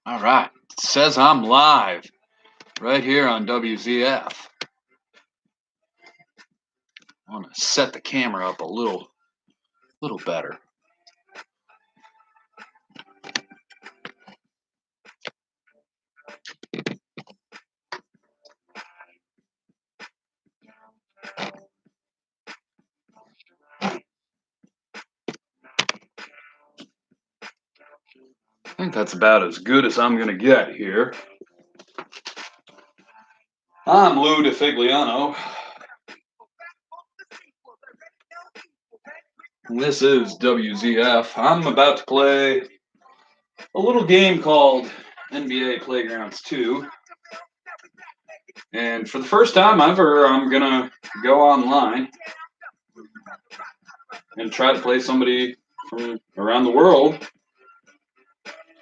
All right. It says I'm live right here on WZF. I want to set the camera up a little better. I think that's about as good as I'm going to get here. I'm Lou DeFigliano. And this is WZF. I'm about to play a little game called NBA Playgrounds 2. And for the first time ever, I'm going to go online and try to play somebody from around the world.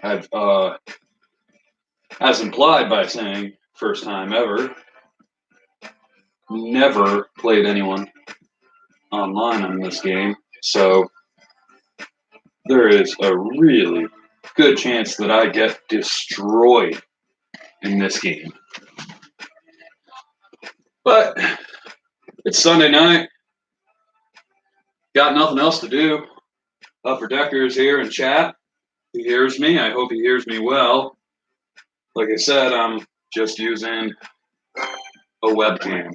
I've, as implied by saying first time ever, never played anyone online on this game. So there is a really good chance that I get destroyed in this game. But it's Sunday night. Got nothing else to do. Upper Decker is here in chat. He hears me. I hope he hears me well. Like I said, I'm just using a webcam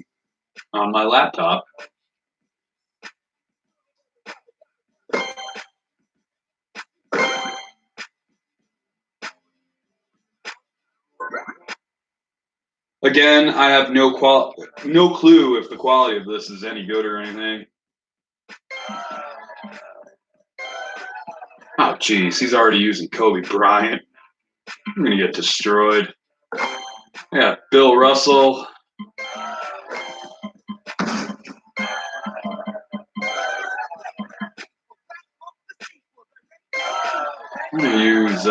on my laptop. Again, I have no clue if the quality of this is any good or anything. Oh, geez, he's already using Kobe Bryant. I'm gonna get destroyed. Yeah, Bill Russell. I'm gonna use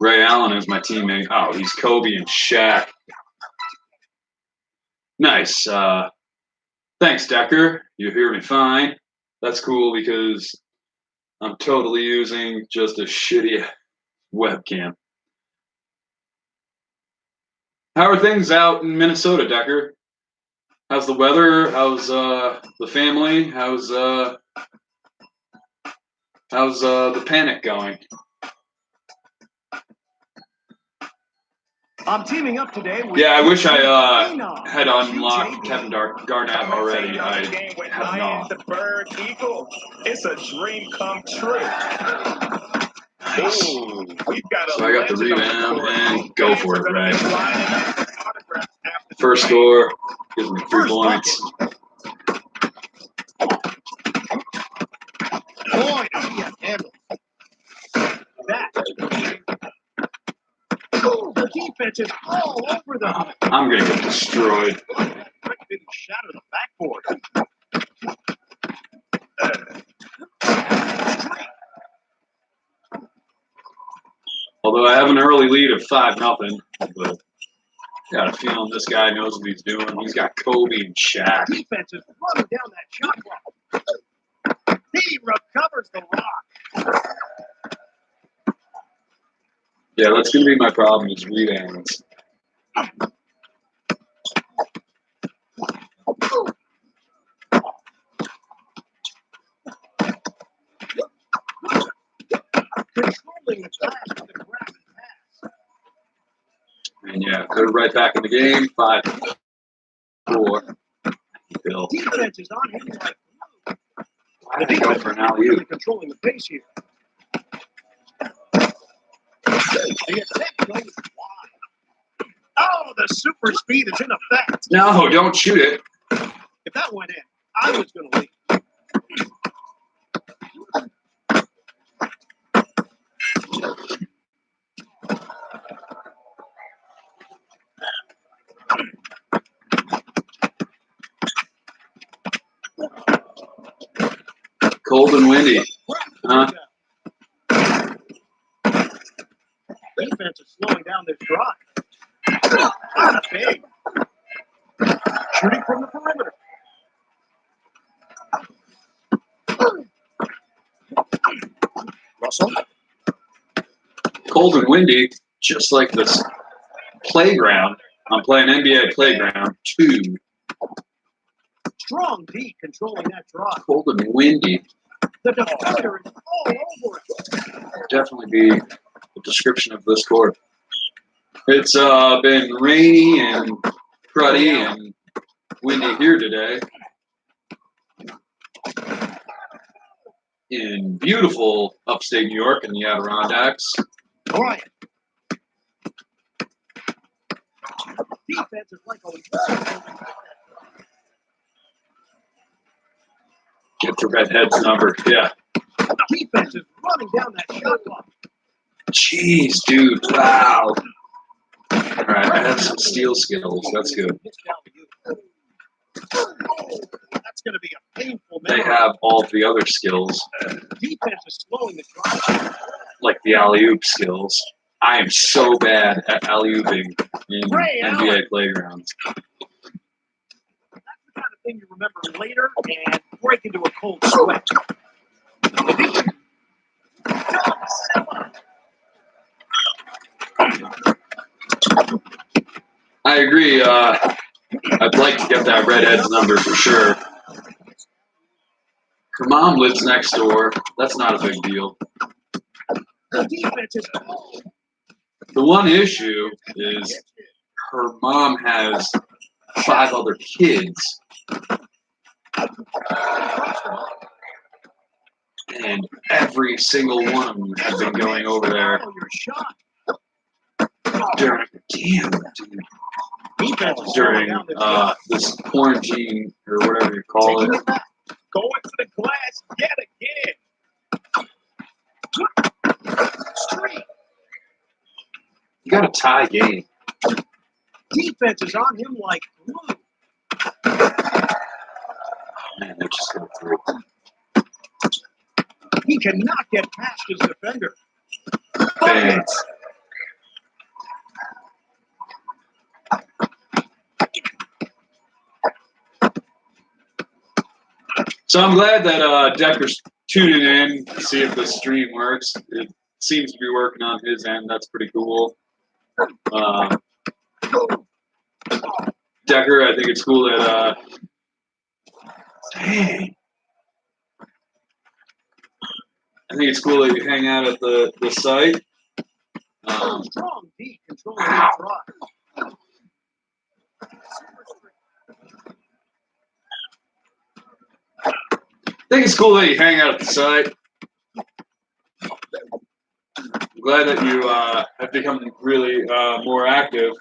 Ray Allen as my teammate. Oh, he's Kobe and Shaq. Nice. Thanks, Decker. You hear me fine. That's cool because I'm totally using just a shitty webcam. How are things out in Minnesota, Decker? How's the weather? How's the family? How's the panic going? I'm teaming up today with I wish I had unlocked Kevin Garnett already. I have not. The Bird Eagle. It's a dream come true. Nice. Ooh, we've got So I got the rebound and go for it, Ray. First score gives me 3 points. Boy, yeah, that. Ooh, the defense is all over them. I'm gonna get destroyed. Didn't shatter the backboard. Although I have an early lead of 5-0, but got a feeling this guy knows what he's doing. He's got Kobe and Shaq. Defense is running down that shot clock. He recovers the rock. Yeah, that's gonna be my problem is rebounds. Controlling the pass with the grab and pass. And yeah, they're right back in the game. 5-4. Bill. Defense is on him like glue. The defense for an alley-oop. Controlling the pace here. Oh, the super speed is in effect. No, don't shoot it. If that went in, I was going to leave. Cold and windy. Huh? Defense is slowing down this drive. Not big. Shooting from the perimeter. Russell. Cold and windy. just like this playground. I'm playing NBA Playground 2. Strong D controlling that drive. Cold and windy. The defender is all over it. Definitely be the description of this court. It's been rainy and cruddy and windy here today. In beautiful upstate New York in the Adirondacks. Bryant. Defense is like a Get the redhead's number. Yeah. defense is running down that shot clock. Jeez, dude. Wow. All right, I have some steal skills. That's good. That's going to be a painful They memory. have all the other skills, Defense is slowing the drive. like the alley-oop skills. I am so bad at alley-ooping in NBA playgrounds. That's the kind of thing you remember later and break into a cold sweat. I agree. I'd like to get that redhead's number for sure. Her mom lives next door. That's not a big deal. The defense is The one issue is her mom has 5 other kids. And every single one of them has been going over there during, during this quarantine or whatever you call it. Going to the glass yet again. Straight. You got a tie game. Defense is on him like glue. Man, they just got through. He cannot get past his defender. Bang. So I'm glad that Decker's tuning in to see if the stream works. It seems to be working on his end. That's pretty cool. Decker, I think it's cool that dang. I think it's cool that you hang out at the site. Strong D controlling the drive. I think it's cool that you hang out at the site. I'm glad that you have become really more active.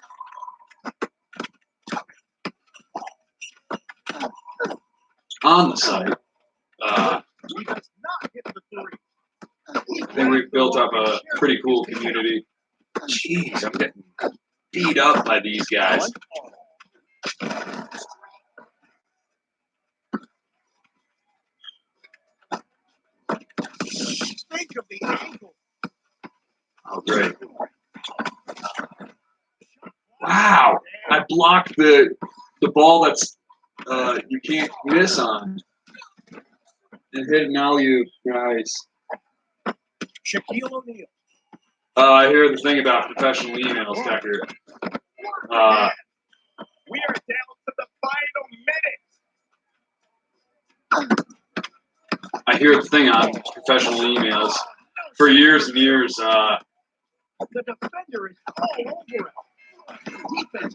On the site. He does not hit the three. I think we've built up a pretty cool community. Jeez, I'm getting beat up by these guys. Think of the angle. Oh, great. Wow. I blocked the ball that's you can't miss on. And hit an alley-oop, guys. Shaquille O'Neal. I hear the thing about professional emails, Decker. We are down to the final minute. I hear the thing on professional emails. For years and years, The defender is all over it.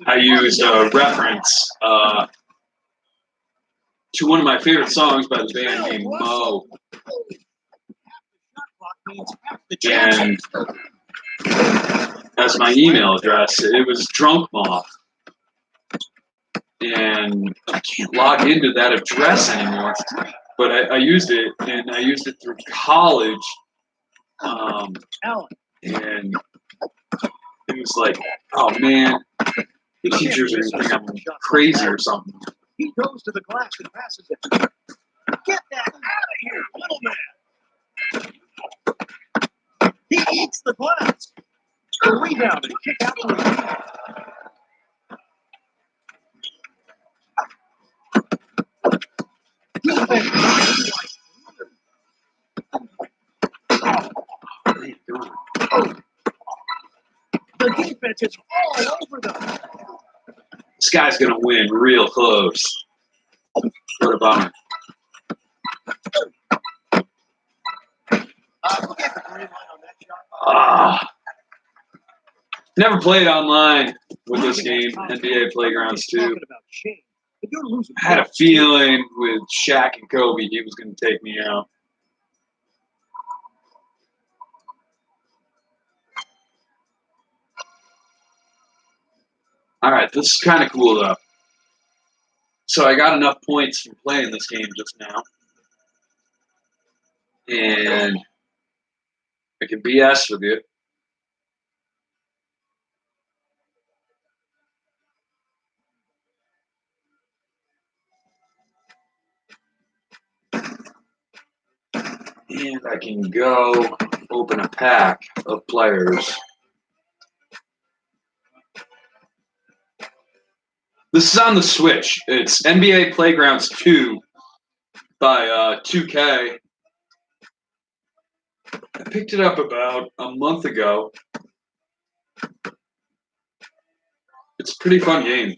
I used a reference to one of my favorite songs by the band named Mo. And as my email address, it was Drunk Moth. And I can't log into that address anymore. But I used it, and I used it through college. And it was like, oh man, the teachers are going to think I'm crazy or something. He goes to the glass and passes it. Get that out of here, little man. He eats the glass. The rebound and kick out to the The defense is all over them. This guy's going to win real close. What a bummer. Look at the green line on that shot. Never played online with this game, NBA Playgrounds 2. Talking about shame. If you're losing, I had a feeling with Shaq and Kobe he was going to take me out. All right, this is kind of cool, though. So I got enough points from playing this game just now. And I can BS with you. And I can go open a pack of players. This is on the Switch. It's NBA Playgrounds 2 by 2K. I picked it up about a month ago. It's a pretty fun game.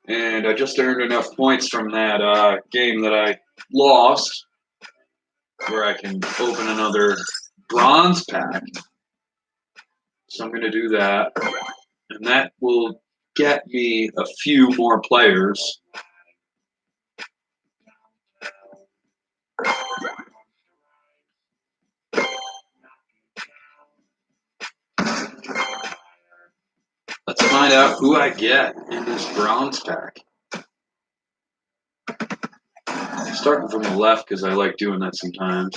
And I just earned enough points from that game that I lost where I can open another bronze pack. So I'm going to do that. And that will get me a few more players. Let's find out who I get in this bronze pack. Starting from the left because I like doing that sometimes.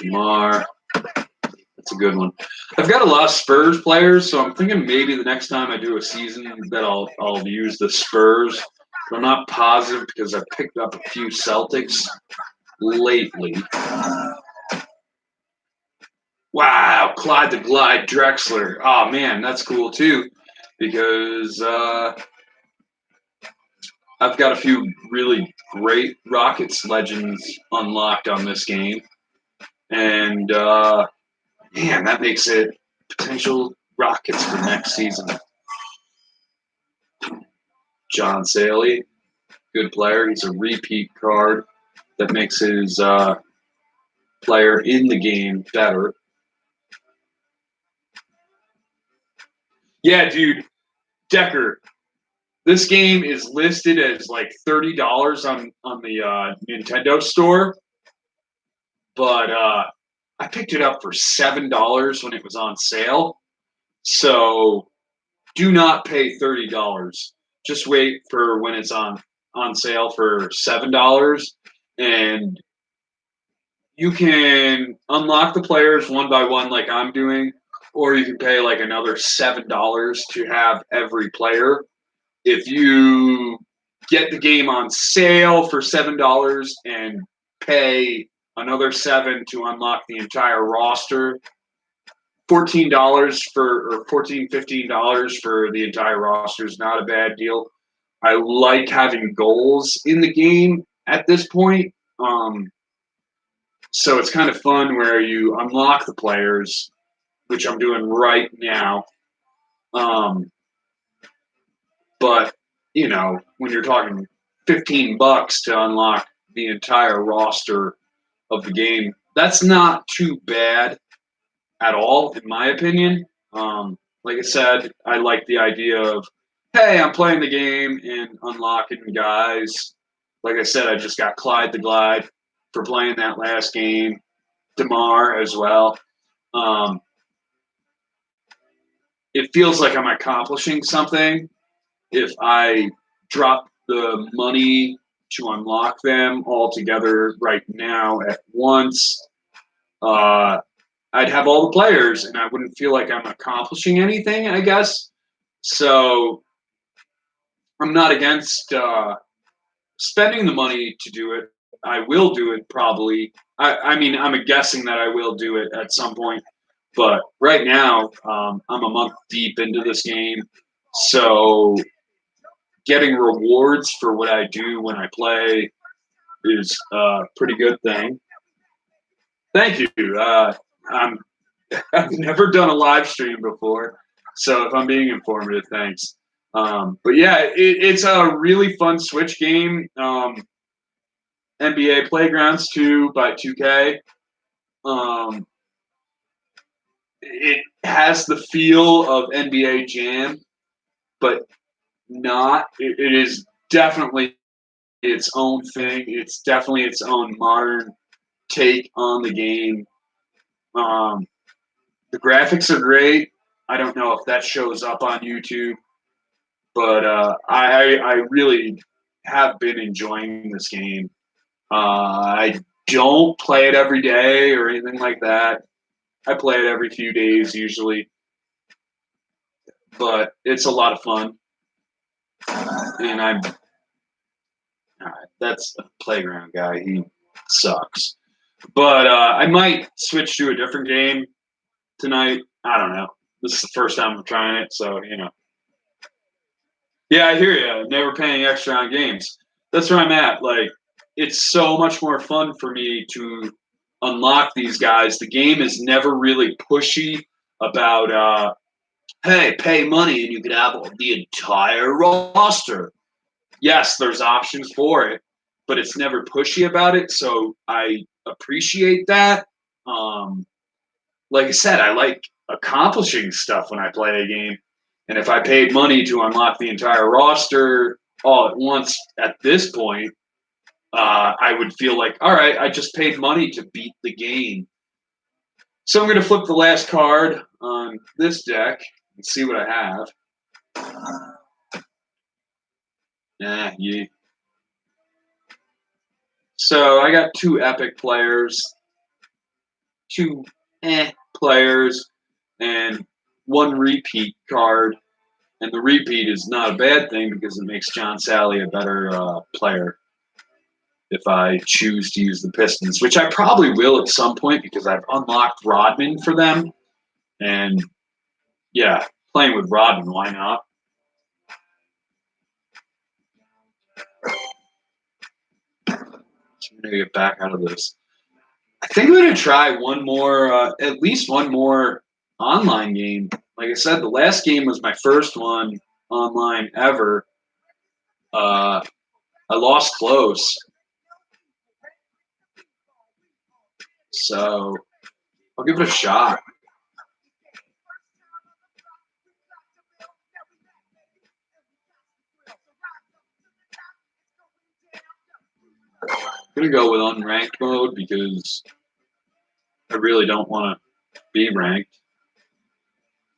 Lamar. That's a good one. I've got a lot of Spurs players, so I'm thinking maybe the next time I do a season that I'll use the Spurs. But I'm not positive because I picked up a few Celtics lately. Wow, Clyde the Glide Drexler. Oh, man, that's cool, too, because I've got a few really great Rockets legends unlocked on this game. And, man, that makes it potential Rockets for next season. John Saley, good player. He's a repeat card that makes his player in the game better. Yeah, dude, Decker. This game is listed as like $30 on the Nintendo store, but I picked it up for $7 when it was on sale. So do not pay $30. Just wait for when it's on sale for $7, and you can unlock the players one by one like I'm doing, or you can pay like another $7 to have every player. If you get the game on sale for $7 and pay another $7 to unlock the entire roster, $14 or $15 for the entire roster is not a bad deal. I like having goals in the game at this point. So it's kind of fun where you unlock the players, which I'm doing right now. But, you know, when you're talking $15 to unlock the entire roster of the game, that's not too bad at all, in my opinion. Like I said, I like the idea of, hey, I'm playing the game and unlocking guys. Like I said, I just got Clyde the Glide for playing that last game. DeMar as well. It feels like I'm accomplishing something if I drop the money to unlock them all together right now at once. I'd have all the players, and I wouldn't feel like I'm accomplishing anything, I guess. So I'm not against spending the money to do it. I will do it probably. I mean, I'm guessing that I will do it at some point. But right now, I'm a month deep into this game. So getting rewards for what I do when I play is a pretty good thing. Thank you. I'm I've never done a live stream before, so if I'm being informative, thanks. But yeah, it's a really fun Switch game. NBA Playgrounds 2 by 2K. Um, it has the feel of NBA Jam, but not. It is definitely its own thing. It's definitely its own modern take on the game. Um, the graphics are great. I don't know if that shows up on YouTube, but I really have been enjoying this game. I don't play it every day or anything like that. I play it every few days usually, but it's a lot of fun. And that's a playground guy. He sucks. But I might switch to a different game tonight. I don't know. This is the first time I'm trying it, so you know. Yeah, I hear you. Never paying extra on games. That's where I'm at. Like, it's so much more fun for me to unlock these guys. The game is never really pushy about, hey, pay money and you can have the entire roster. Yes, there's options for it, but it's never pushy about it. So I appreciate that. Um, like I said, I like accomplishing stuff when I play a game. And if I paid money to unlock the entire roster all at once at this point, I would feel like, all right, I just paid money to beat the game. So I'm going to flip the last card on this deck and see what I have. Yeah. So I got two epic players, two players, and one repeat card. And the repeat is not a bad thing because it makes John Sally a better player if I choose to use the Pistons, which I probably will at some point because I've unlocked Rodman for them. And yeah, playing with Rodman, why not? So I'm going to get back out of this. I think I'm going to try one more, at least one more online game. Like I said, the last game was my first one online ever. I lost close. So I'll give it a shot. I'm going to go with unranked mode because I really don't want to be ranked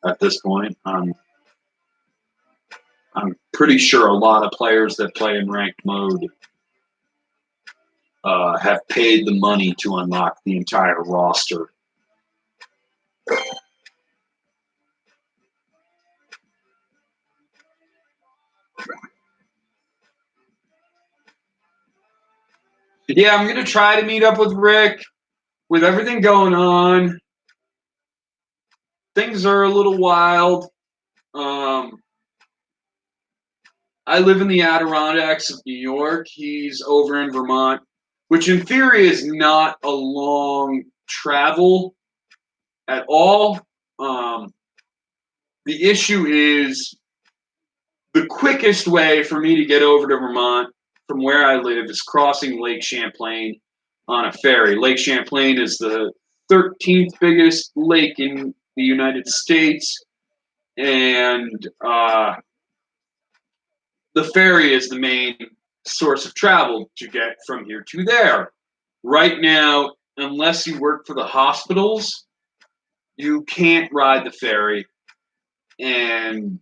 at this point. I'm pretty sure a lot of players that play in ranked mode have paid the money to unlock the entire roster. Yeah, I'm going to try to meet up with Rick. With everything going on, things are a little wild. I live in the Adirondacks of New York. He's over in Vermont, which in theory is not a long travel at all. The issue is the quickest way for me to get over to Vermont from where I live is crossing Lake Champlain on a ferry. Lake Champlain is the 13th biggest lake in the United States, and the ferry is the main source of travel to get from here to there. Right now, unless you work for the hospitals, you can't ride the ferry, and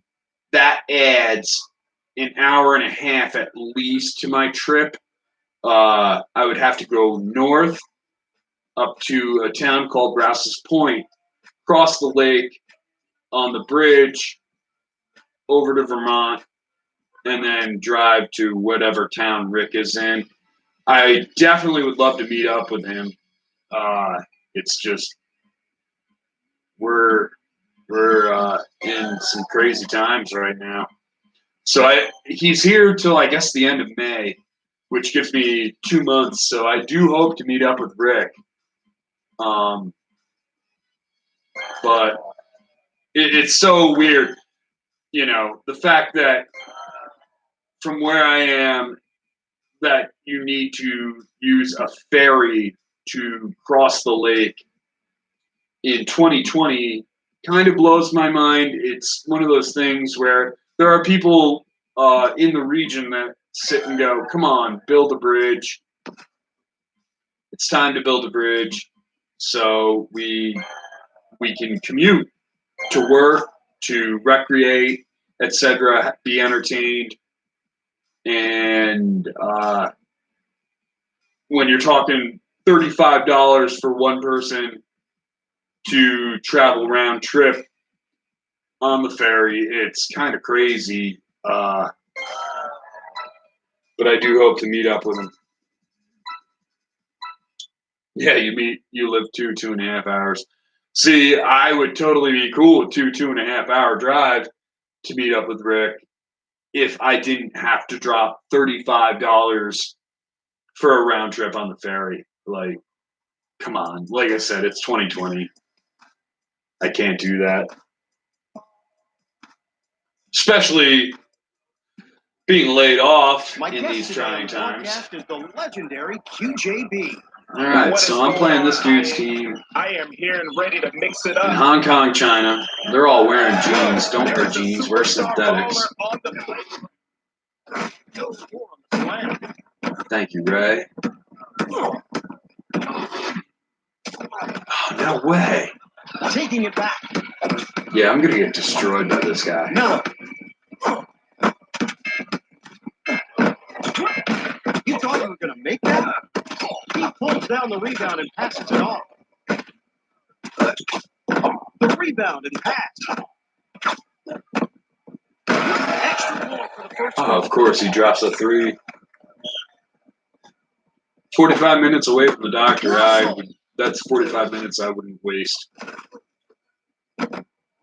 that adds an hour and a half at least to my trip. I would have to go north up to a town called Rouse's Point, cross the lake on the bridge over to Vermont, and then drive to whatever town Rick is in. I definitely would love to meet up with him. It's just we're in some crazy times right now. So he's here till I guess the end of May, which gives me 2 months. So I do hope to meet up with Rick. but it's so weird, you know, the fact that from where I am, that you need to use a ferry to cross the lake in 2020 kind of blows my mind. It's one of those things where there are people in the region that sit and go, come on, build a bridge. It's time to build a bridge so we can commute to work, to recreate, etc., be entertained. And when you're talking $35 for one person to travel round trip on the ferry, it's kind of crazy. But I do hope to meet up with him. Yeah, you live 2.5 hours. See, I would totally be cool with 2.5 hour drive to meet up with Rick if I didn't have to drop $35 for a round trip on the ferry. Like, come on. Like I said, it's 2020. I can't do that. Especially being laid off in these trying times. Is the legendary QJB. All right, so I'm playing this dude's team. I am here and ready to mix it up. In Hong Kong, China. They're all wearing jeans. Don't wear jeans. Wear synthetics. Thank you, Ray. Oh, no way. Taking it back. Yeah, I'm going to get destroyed by this guy. No. You thought you were going to make that? He pulls down the rebound and passes it off. The rebound and pass. Extra point for the first Oh, of course, he drops a three. 45 minutes away from the doctor. That's 45 minutes I wouldn't waste.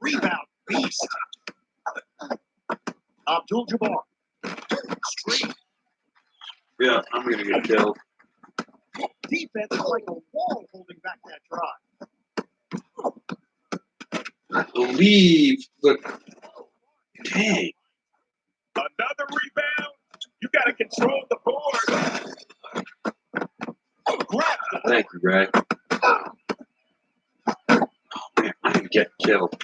Rebound, beast. Abdul-Jabbar. Straight. Yeah, I'm going to get killed. Defense is like a wall holding back that drive. I believe the... Dang. Another rebound. You got to control the board. Thank you, Ray. Oh, man, I'm going to get killed.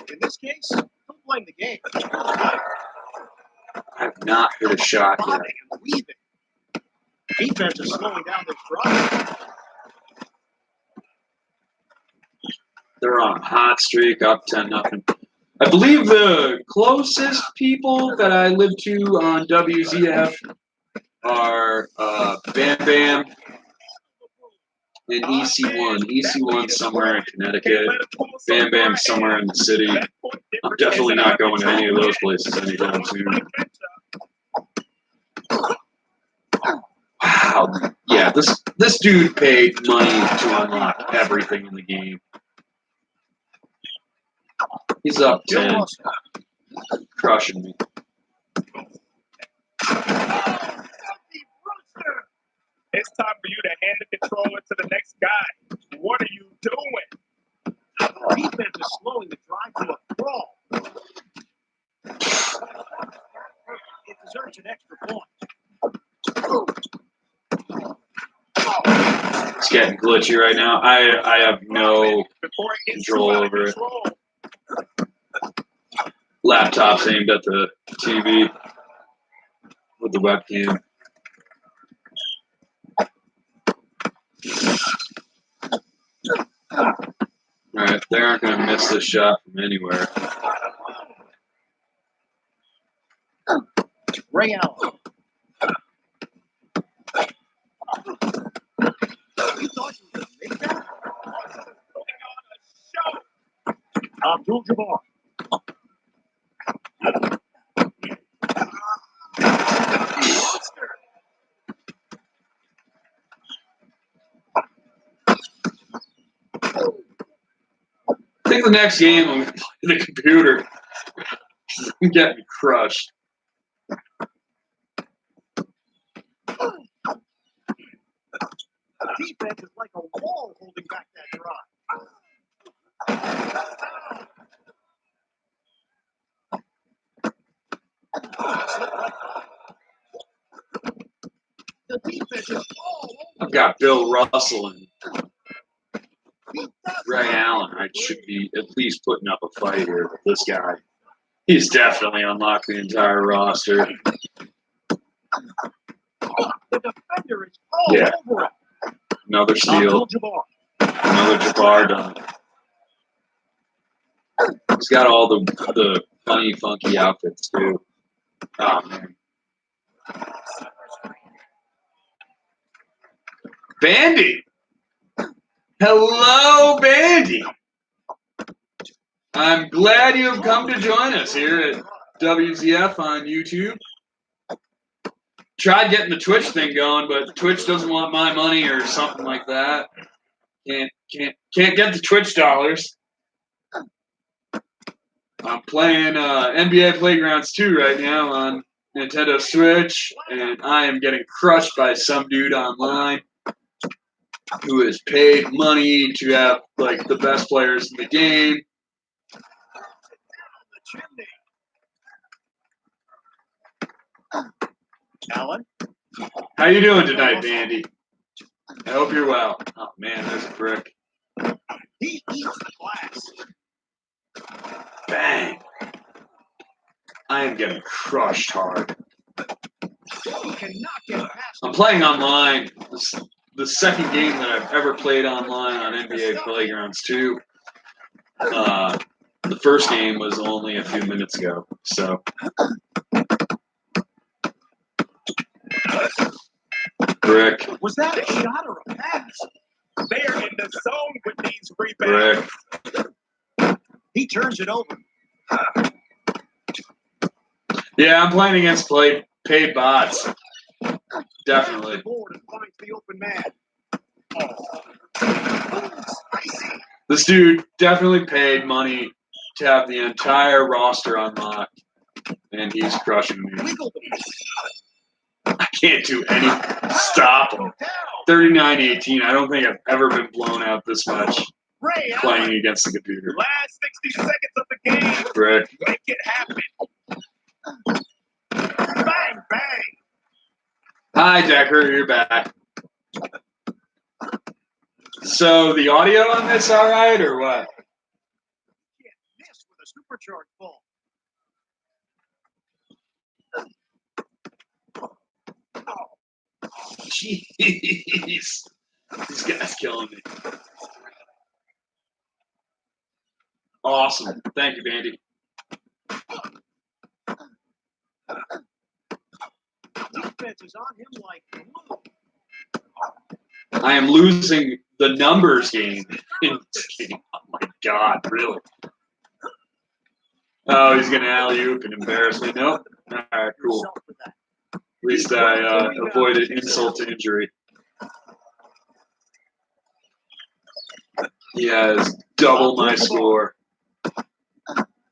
In this case, don't blame the game. I have not hit a shot yet. Defense is slowing down this drive. They're on a hot streak, up 10-0. I believe the closest people that I live to on WZF are Bam Bam and EC1. EC1 somewhere in Connecticut. Bam Bam somewhere in the city. I'm definitely not going to any of those places anytime soon. Wow. Yeah, this dude paid money to unlock everything in the game. He's up 10. Crushing me. It's time for you to hand the controller to the next guy. What are you doing? Defense is slowing the drive to a crawl. It deserves an extra point. It's getting glitchy right now. I have no control over it. Laptop's aimed at the TV with the webcam. Alright, they aren't going to miss this shot from anywhere. Ray Allen. You thought you were going to make that? Abdul-Jabbar. I think the next game I'm going to play the computer. I'm getting crushed. The defense is like a wall holding back that drive. The defense is all over. I've got Bill Russell and Ray Allen. I should be at least putting up a fight here with this guy. He's definitely unlocked the entire roster. The defender is all over it. Another steal. Another Jabbar done. He's got all the funny, funky outfits too. Oh man. Bandy. Hello, Bandy. I'm glad you have come to join us here at WZF on YouTube. Tried getting the Twitch thing going, but Twitch doesn't want my money or something like that. Can't get the Twitch dollars. I'm playing NBA Playgrounds 2 right now on Nintendo Switch, and I am getting crushed by some dude online who has paid money to have like the best players in the game. Allen. How you doing tonight, Bandy? I hope you're well. Oh man, there's a brick. He eats the glass. Bang. I am getting crushed hard. He cannot get past. I'm playing online. This is the second game that I've ever played online on NBA Playgrounds 2. The first game was only a few minutes ago, so. Brick. Was that a shot or a pass? They're in the zone with these rebounds. Brick. He turns it over. Yeah, I'm playing against paid bots. Definitely. The board and finds the open man. Oh, spicy. This dude definitely paid money to have the entire roster unlocked, and he's crushing me. I can't do anything. Stop him. 39-18. I don't think I've ever been blown out this much playing against the computer. Last 60 seconds of the game. Brick. Make it happen. Bang, bang. Hi, Decker. You're back. So the audio on this all right, or what? Can't miss with a supercharged ball. Jeez. This guy's killing me. Awesome. Thank you, Bandy. Defense is on him like glue. I am losing the numbers game in this game. Oh my God, really? Oh, he's going to alley-oop and embarrass me. Nope. All right, cool. At least I avoided insult to injury. He has double my score.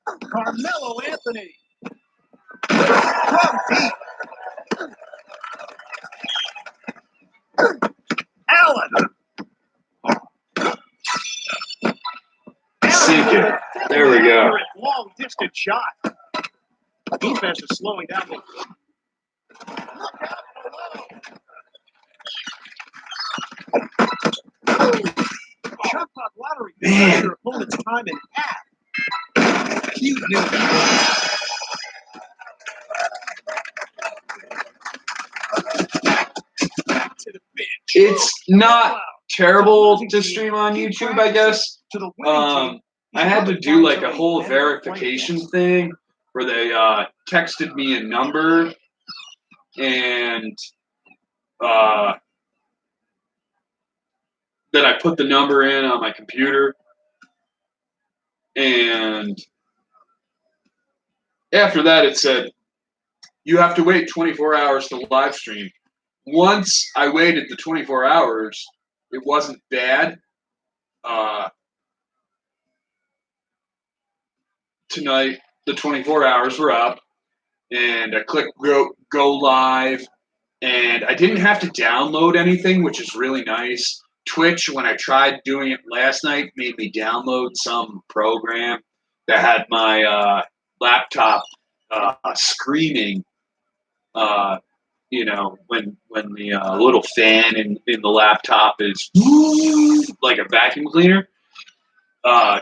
Carmelo Anthony. From deep. Allen. Sink it. There we go. Long distance shot. Defense is slowing down. Look out below. Shot clock lottery. Man. Your opponent's time in half. Huge news. It's not terrible to stream on YouTube, I guess. I had to do like a whole verification thing where they texted me a number and then I put the number in on my computer, and after that it said you have to wait 24 hours to live stream. Once I waited the 24 hours, it wasn't bad. Tonight, the 24 hours were up, and I clicked go live, and I didn't have to download anything, which is really nice. Twitch, when I tried doing it last night, made me download some program that had my laptop screaming. Uh, when the little fan in the laptop is like a vacuum cleaner.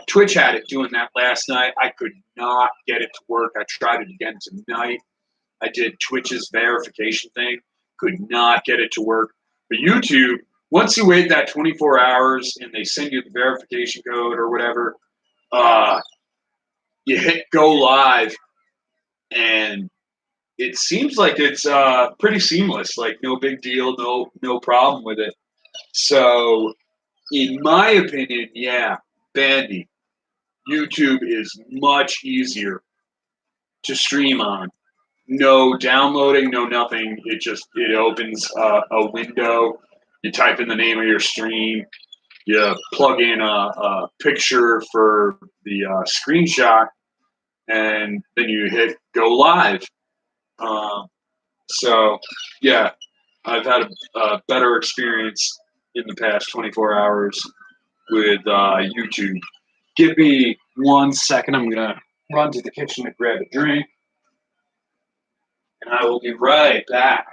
Twitch had it doing that last night. I could not get it to work. I tried it again tonight. I did Twitch's verification thing. Could not get it to work. But YouTube, once you wait that 24 hours and they send you the verification code or whatever, you hit go live, and it seems like it's pretty seamless. Like no big deal, no problem with it. So, in my opinion, yeah, Bandy, YouTube is much easier to stream on. No downloading, no nothing. It opens a window. You type in the name of your stream. You plug in a picture for the screenshot, and then you hit go live. So, yeah, I've had a better experience in the past 24 hours with YouTube. Give me 1 second. I'm going to run to the kitchen to grab a drink, and I will be right back.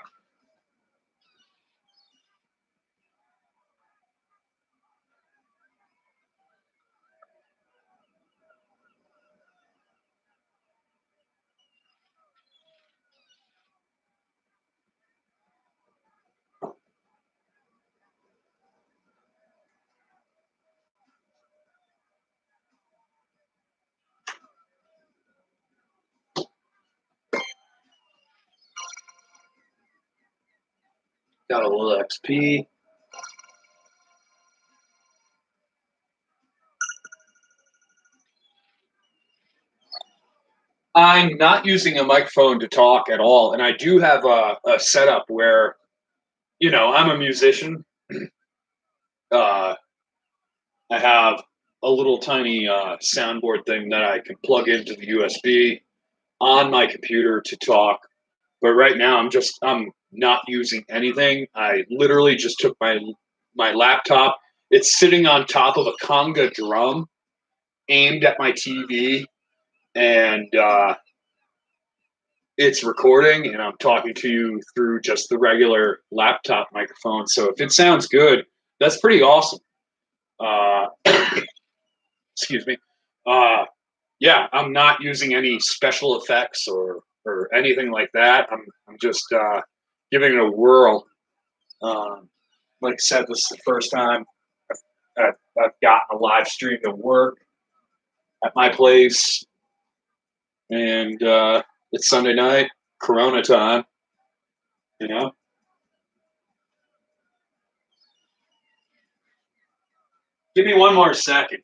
Got a little XP. I'm not using a microphone to talk at all, and I do have a setup where, I'm a musician. I have a little tiny soundboard thing that I can plug into the USB on my computer to talk. But right now, I'm not using anything. I literally just took my laptop. It's sitting on top of a conga drum aimed at my TV, and it's recording, and I'm talking to you through just the regular laptop microphone. So if it sounds good, that's pretty awesome. Uh, excuse me. Yeah, I'm not using any special effects or anything like that. I'm just giving it a whirl. Like I said, this is the first time I've gotten a live stream to work at my place, and it's Sunday night, Corona time. You know. Give me 1 more second.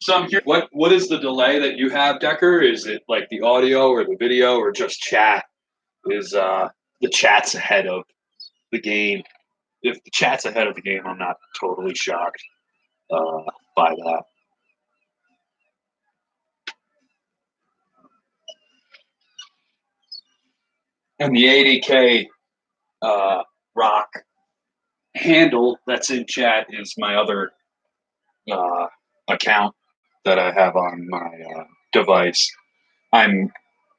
So I'm curious, what is the delay that you have, Decker? Is it like the audio or the video or just chat? Is the chat's ahead of the game? If the chat's ahead of the game, I'm not totally shocked by that. And the 80K rock handle that's in chat is my other account that I have on my device. I'm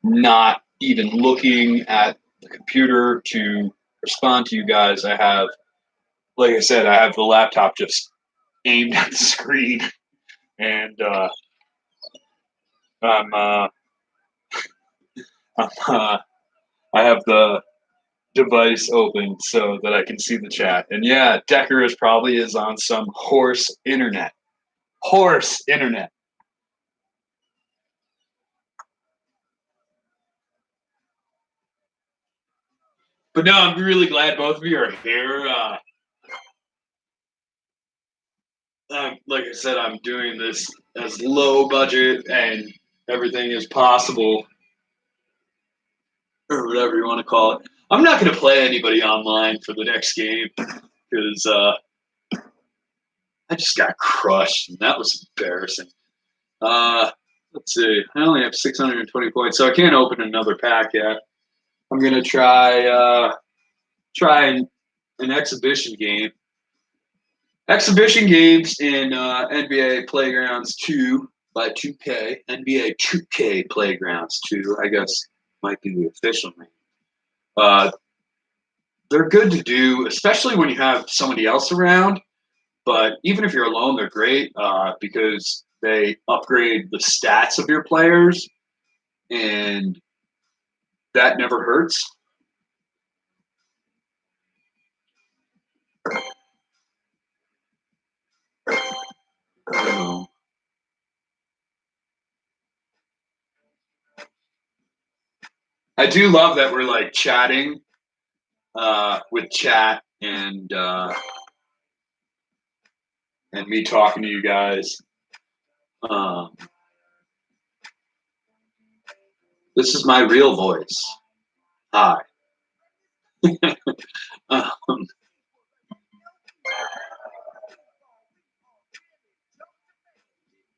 not even looking at the computer to respond to you guys. Like I said, I have the laptop just aimed at the screen, and I'm, I'm I have the device open so that I can see the chat. And yeah, Decker is on some horse internet. Horse internet. But no, I'm really glad both of you are here. Like I said, I'm doing this as low budget and everything is possible, or whatever you want to call it. I'm not going to play anybody online for the next game because I just got crushed, and that was embarrassing. Let's see. I only have 620 points, so I can't open another pack yet. I'm going to try an exhibition game. Exhibition games in NBA Playgrounds 2 by 2K. NBA 2K Playgrounds 2, I guess, might be the official name. They're good to do, especially when you have somebody else around. But even if you're alone, they're great because they upgrade the stats of your players, and that never hurts. I do love that we're like chatting with chat and me talking to you guys. This is my real voice. Hi.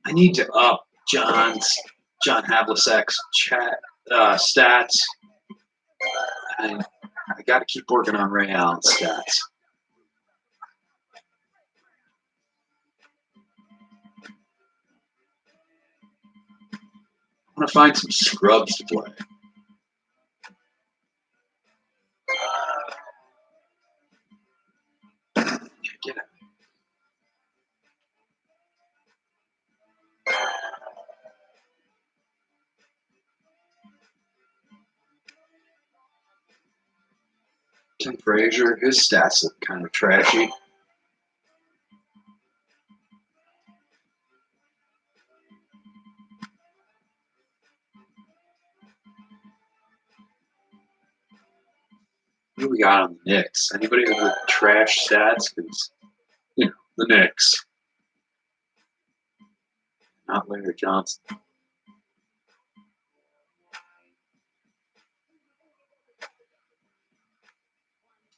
I need to up John Havlicek's chat stats. And I got to keep working on Ray Allen's stats. I want to find some scrubs to play. Get it. Tim Frazier, his stats look kind of trashy. Who we got on the Knicks? Anybody with trash stats? Because, you know, the Knicks. Not Larry Johnson.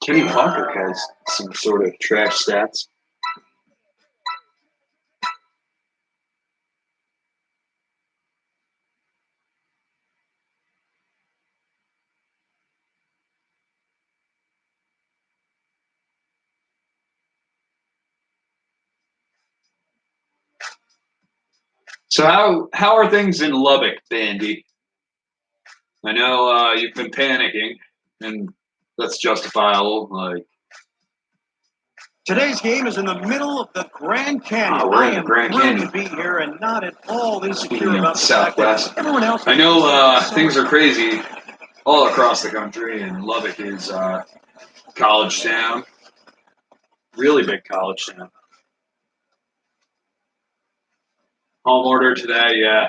Kenny Walker has some sort of trash stats. So how are things in Lubbock, Bandy? I know you've been panicking, and that's justifiable. Like today's game is in the middle of the Grand Canyon. we're in the Grand Canyon. To be here and not at all insecure about the Southwest. Everyone else. I know things are crazy all across the country, and Lubbock is college town, really big college town. Home order today, yeah.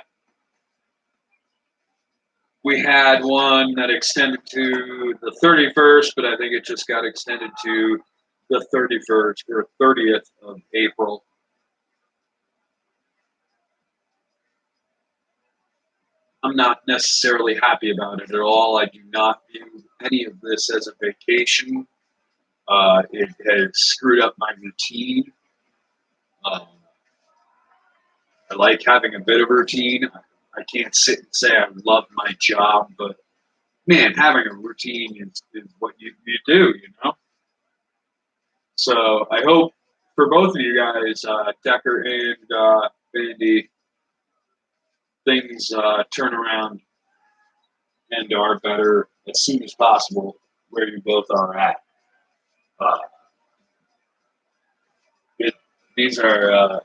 We had one that extended to the 31st, but I think it just got extended to the 31st or 30th of April. I'm not necessarily happy about it at all. I do not view any of this as a vacation. It has screwed up my routine. I like having a bit of routine. I can't sit and say I love my job, but man, having a routine is what you do, you know? So I hope for both of you guys, Decker and Bandy, things turn around and are better as soon as possible where you both are at. These are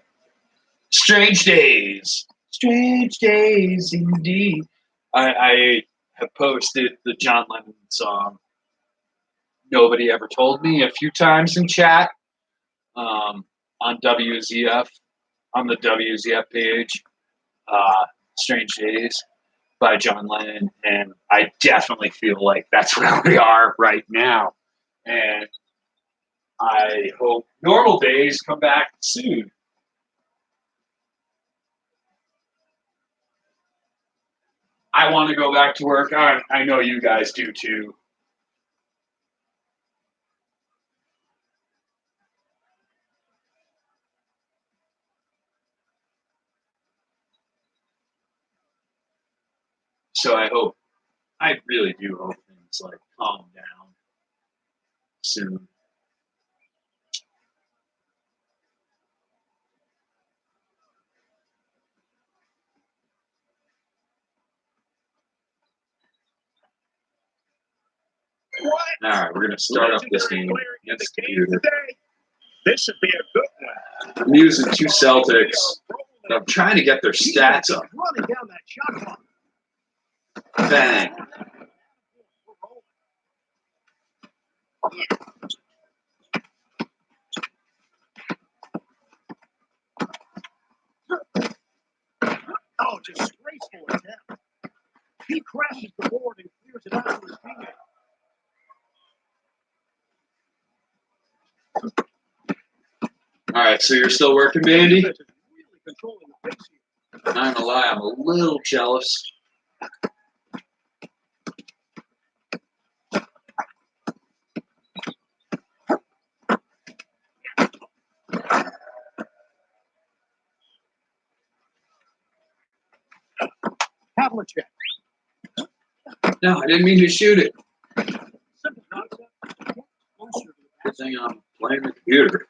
strange days. Strange days indeed. I have posted the John Lennon song nobody ever told me a few times in chat on WZF, on the WZF page, Strange Days by John Lennon. And I definitely feel like that's where we are right now. And I hope normal days come back soon. I want to go back to work. I know you guys do too. So I really do hope things like calm down soon. What? All right, we're gonna start up this game against the computer. This should be a good one. I'm using two Celtics. I'm trying to get their stats up. Running down that shot clock. Bang. Oh, disgraceful attempt. He crashes the board and clears it out to his teammate. All right, so you're still working, Bandy? Defense is really controlling the pace here. I'm not gonna lie, I'm a little jealous. Havlicek. No, I didn't mean to shoot it. Simple concept. Closer to the Good basket. thing I'm playing the computer.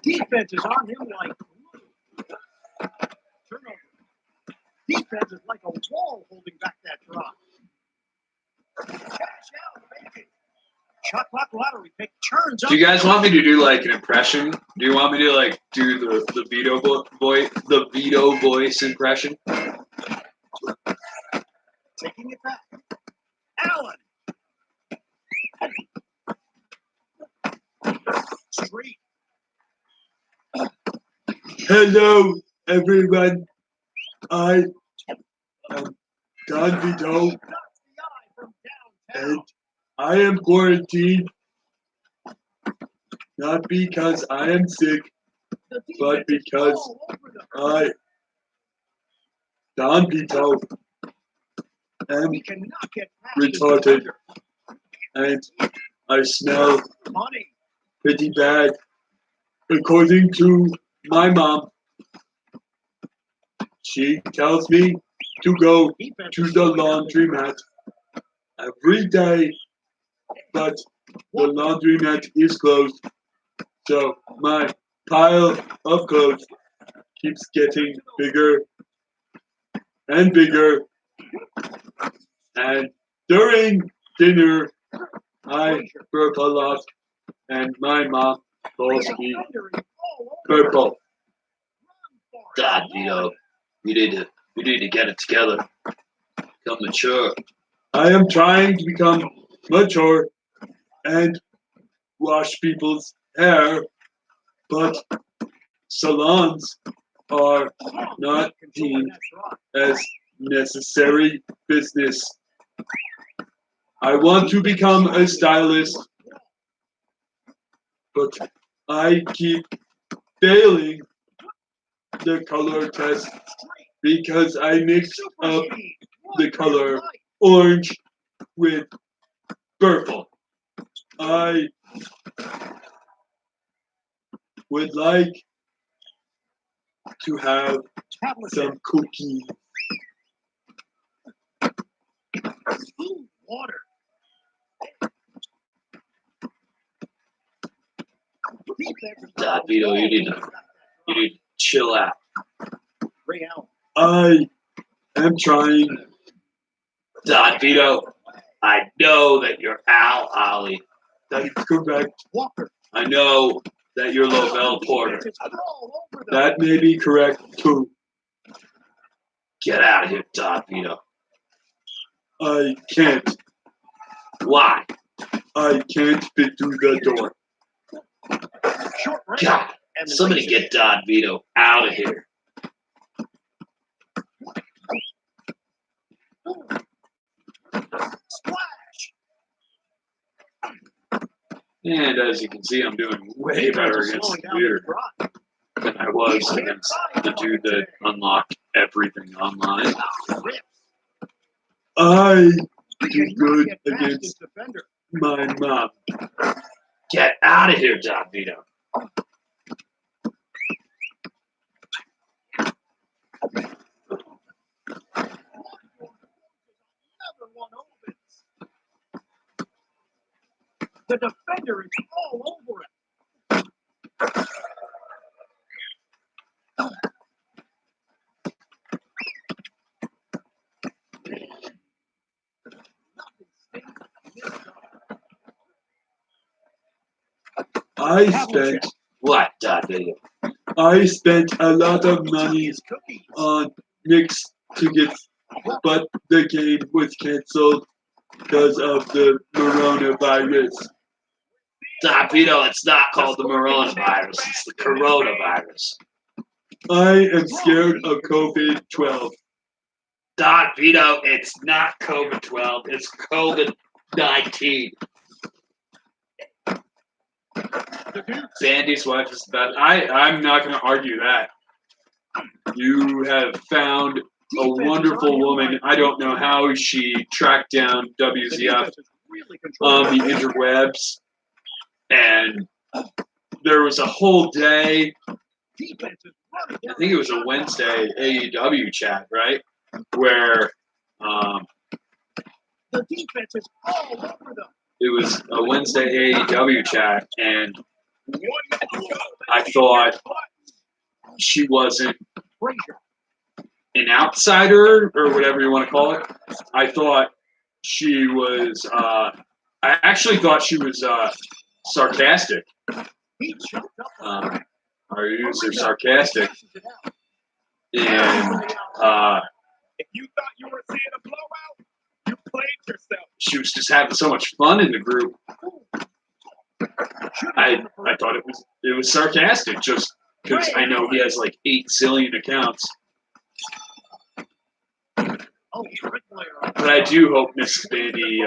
Defense is on him like turnover. Defense is like a wall holding back that drop. Cash out, baby. Shot clock lottery pick turns up. Do you guys want me to do like an impression? Do you want me to like do the Vito voice impression? Taking it back. Allen. Street. Hello, everyone. I am Don Vito, Knocks the eye from downtown. and I am quarantined. Not because I am sick, The but defense is because all over the I, Don Vito, am He cannot get past his retarded, defender. and I smell Money. pretty bad, according to my mom. She tells me to go Defense to is the slowing down the laundromat every day, but the laundromat is closed, so my pile of clothes keeps getting bigger and bigger, and during dinner I burp a lot, and my mom calls me defender is all over. purple. Run for it. God, Vito, you need to get it together. Become mature. I am trying to become mature and wash people's hair, but salons are not deemed as necessary business. I want to become a stylist, but I keep failing the color test because I mix up the color orange with purple. I would like to have some cookies. Water. God, Vito, you need to chill out. Ray Allen. I am trying. Don Vito, I know that you're Al Ollie. That is correct. Walker. I know that you're Lovell Porter. It's all over the That may be correct too. Get out of here, Don Vito. I can't. Why? I can't fit through the door. Short range. God, And the somebody race get Don Vito out of here. Splash. And as you can see, I'm doing way Defense better is against slowing the down the computer drive. than I was against the dude that unlocked everything online. Rips. I He do cannot good get past his against defender. my mom. Get out of here, Don Vito. Another one opens. The defender is all over it. I spent what, Don Vito? I spent a lot of money His cookies. on Nick's tickets, but the game was canceled because of the coronavirus. Don Vito, it's not called the coronavirus, it's the coronavirus. I am scared of COVID-12. Don Vito, it's not COVID-12, it's COVID-19. Sandy's wife is the best. I'm not going to argue that. You have found a wonderful woman. I don't know how she tracked down WZF on the interwebs. And there was a whole day, I think it was a Wednesday AEW chat, right? Where The defense is all over them. it was a Wednesday AEW chat, and I thought she wasn't an outsider or whatever you want to call it. I thought she was, I actually thought she was sarcastic. Our user sarcastic. And If you thought you were seeing a blowout, you played yourself. she was just having so much fun in the group. I thought it was sarcastic just because I know he has like 8 zillion accounts. But I do hope Mrs. Bandy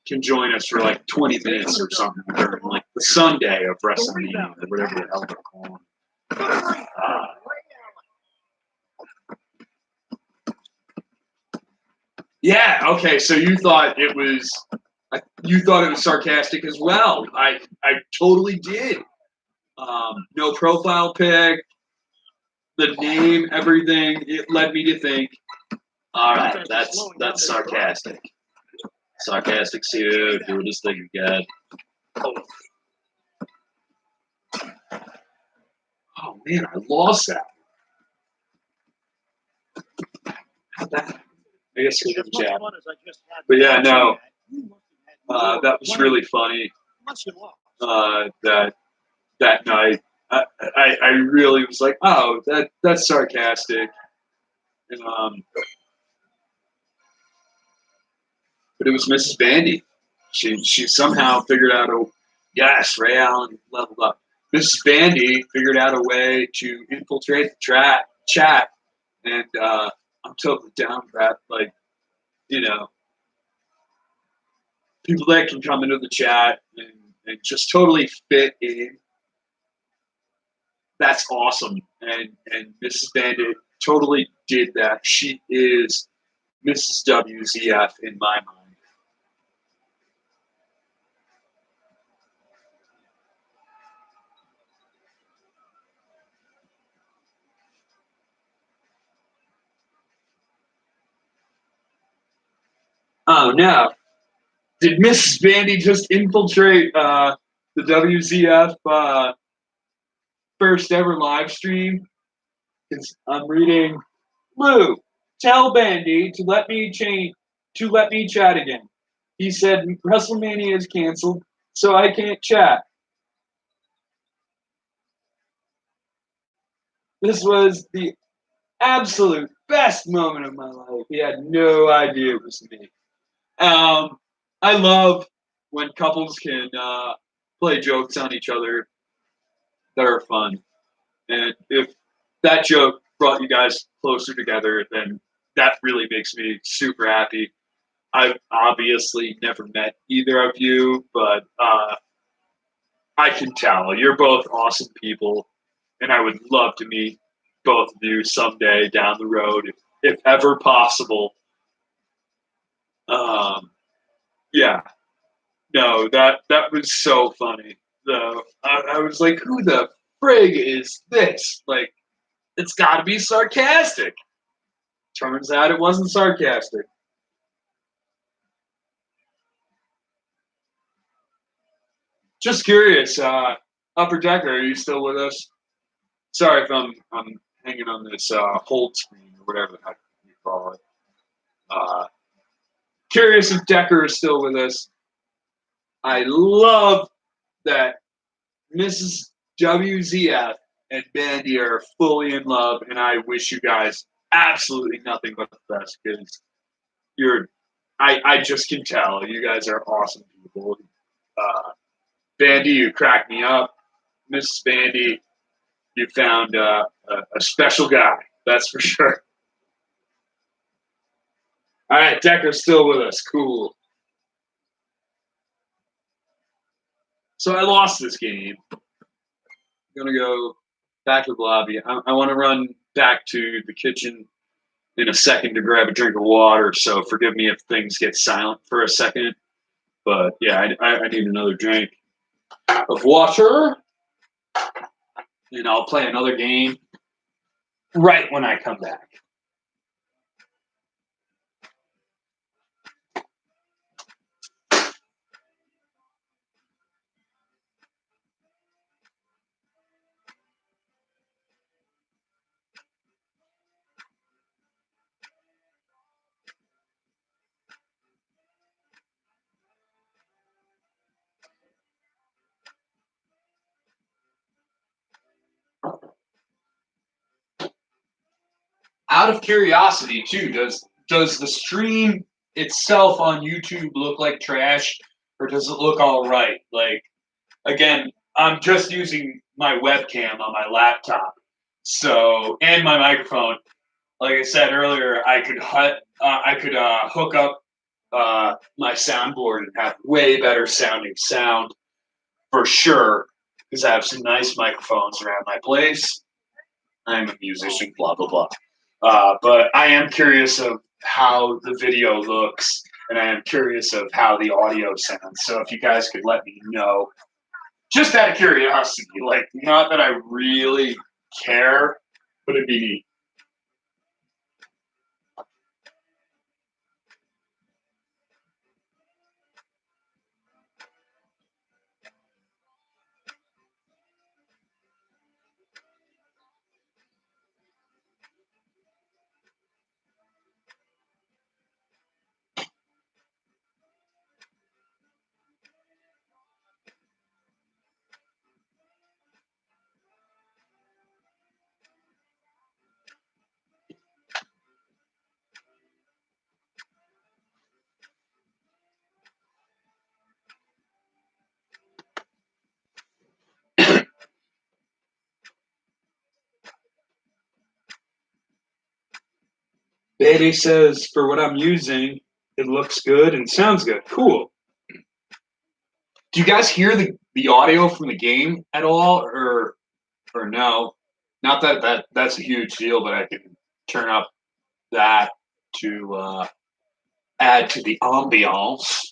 can join us for like 20 minutes or something during like the Sunday of WrestleMania or whatever the hell they're calling. Yeah, okay, so you thought it was sarcastic as well. I totally did. No profile pic, the name, everything. It led me to think, all right, that's sarcastic. Sarcastic dude doing this thing again. Oh man, I lost that. How'd that? I guess we didn't chat. But yeah, no, that was really funny. That night, I really was like, oh, that's sarcastic. And, but it was Mrs. Bandy. She somehow figured out yes, Ray Allen leveled up. Mrs. Bandy figured out a way to infiltrate the chat, and I'm totally down for that. Like, you know, people that can come into the chat and just totally fit in. That's awesome. And Mrs. Bandit totally did that. She is Mrs. WZF in my mind. Oh no. Did Mrs. Bandy just infiltrate the WZF first ever live stream? Because I'm reading, Lou, tell Bandy to let me chat again. He said WrestleMania is canceled, so I can't chat. This was the absolute best moment of my life. He had no idea it was me. I love when couples can play jokes on each other that are fun. And if that joke brought you guys closer together, then that really makes me super happy. I've obviously never met either of you, but I can tell you're both awesome people, and I would love to meet both of you someday down the road, if ever possible. Um, yeah, no, that was so funny. Though I was like, who the frig is this? Like, it's got to be sarcastic. Turns out it wasn't sarcastic. Just curious, Upper Decker, are you still with us? Sorry if I'm hanging on this hold screen or whatever the heck you call it. Uh, Curious if Decker is still with us. I love that Mrs. WZF and Bandy are fully in love, and I wish you guys absolutely nothing but the best because you're. I just can tell you guys are awesome people. Bandy, you crack me up. Mrs. Bandy, you found a special guy. That's for sure. All right, Decker's still with us. Cool. So I lost this game. I'm gonna go back to the lobby. I want to run back to the kitchen in a second to grab a drink of water. So forgive me if things get silent for a second. But yeah, I need another drink of water, and I'll play another game right when I come back. Out of curiosity, too, does the stream itself on YouTube look like trash, or does it look all right? Like, again, I'm just using my webcam on my laptop, so and my microphone. Like I said earlier, I could hook up my soundboard and have way better sounding sound for sure because I have some nice microphones around my place. I'm a musician, blah blah blah. But I am curious of how the video looks, and I am curious of how the audio sounds. So if you guys could let me know, just out of curiosity, like not that I really care, but it'd be neat. Baby says for what I'm using, it looks good and sounds good. Cool. Do you guys hear the audio from the game at all, or no? Not that's a huge deal, but I can turn up that to add to the ambiance.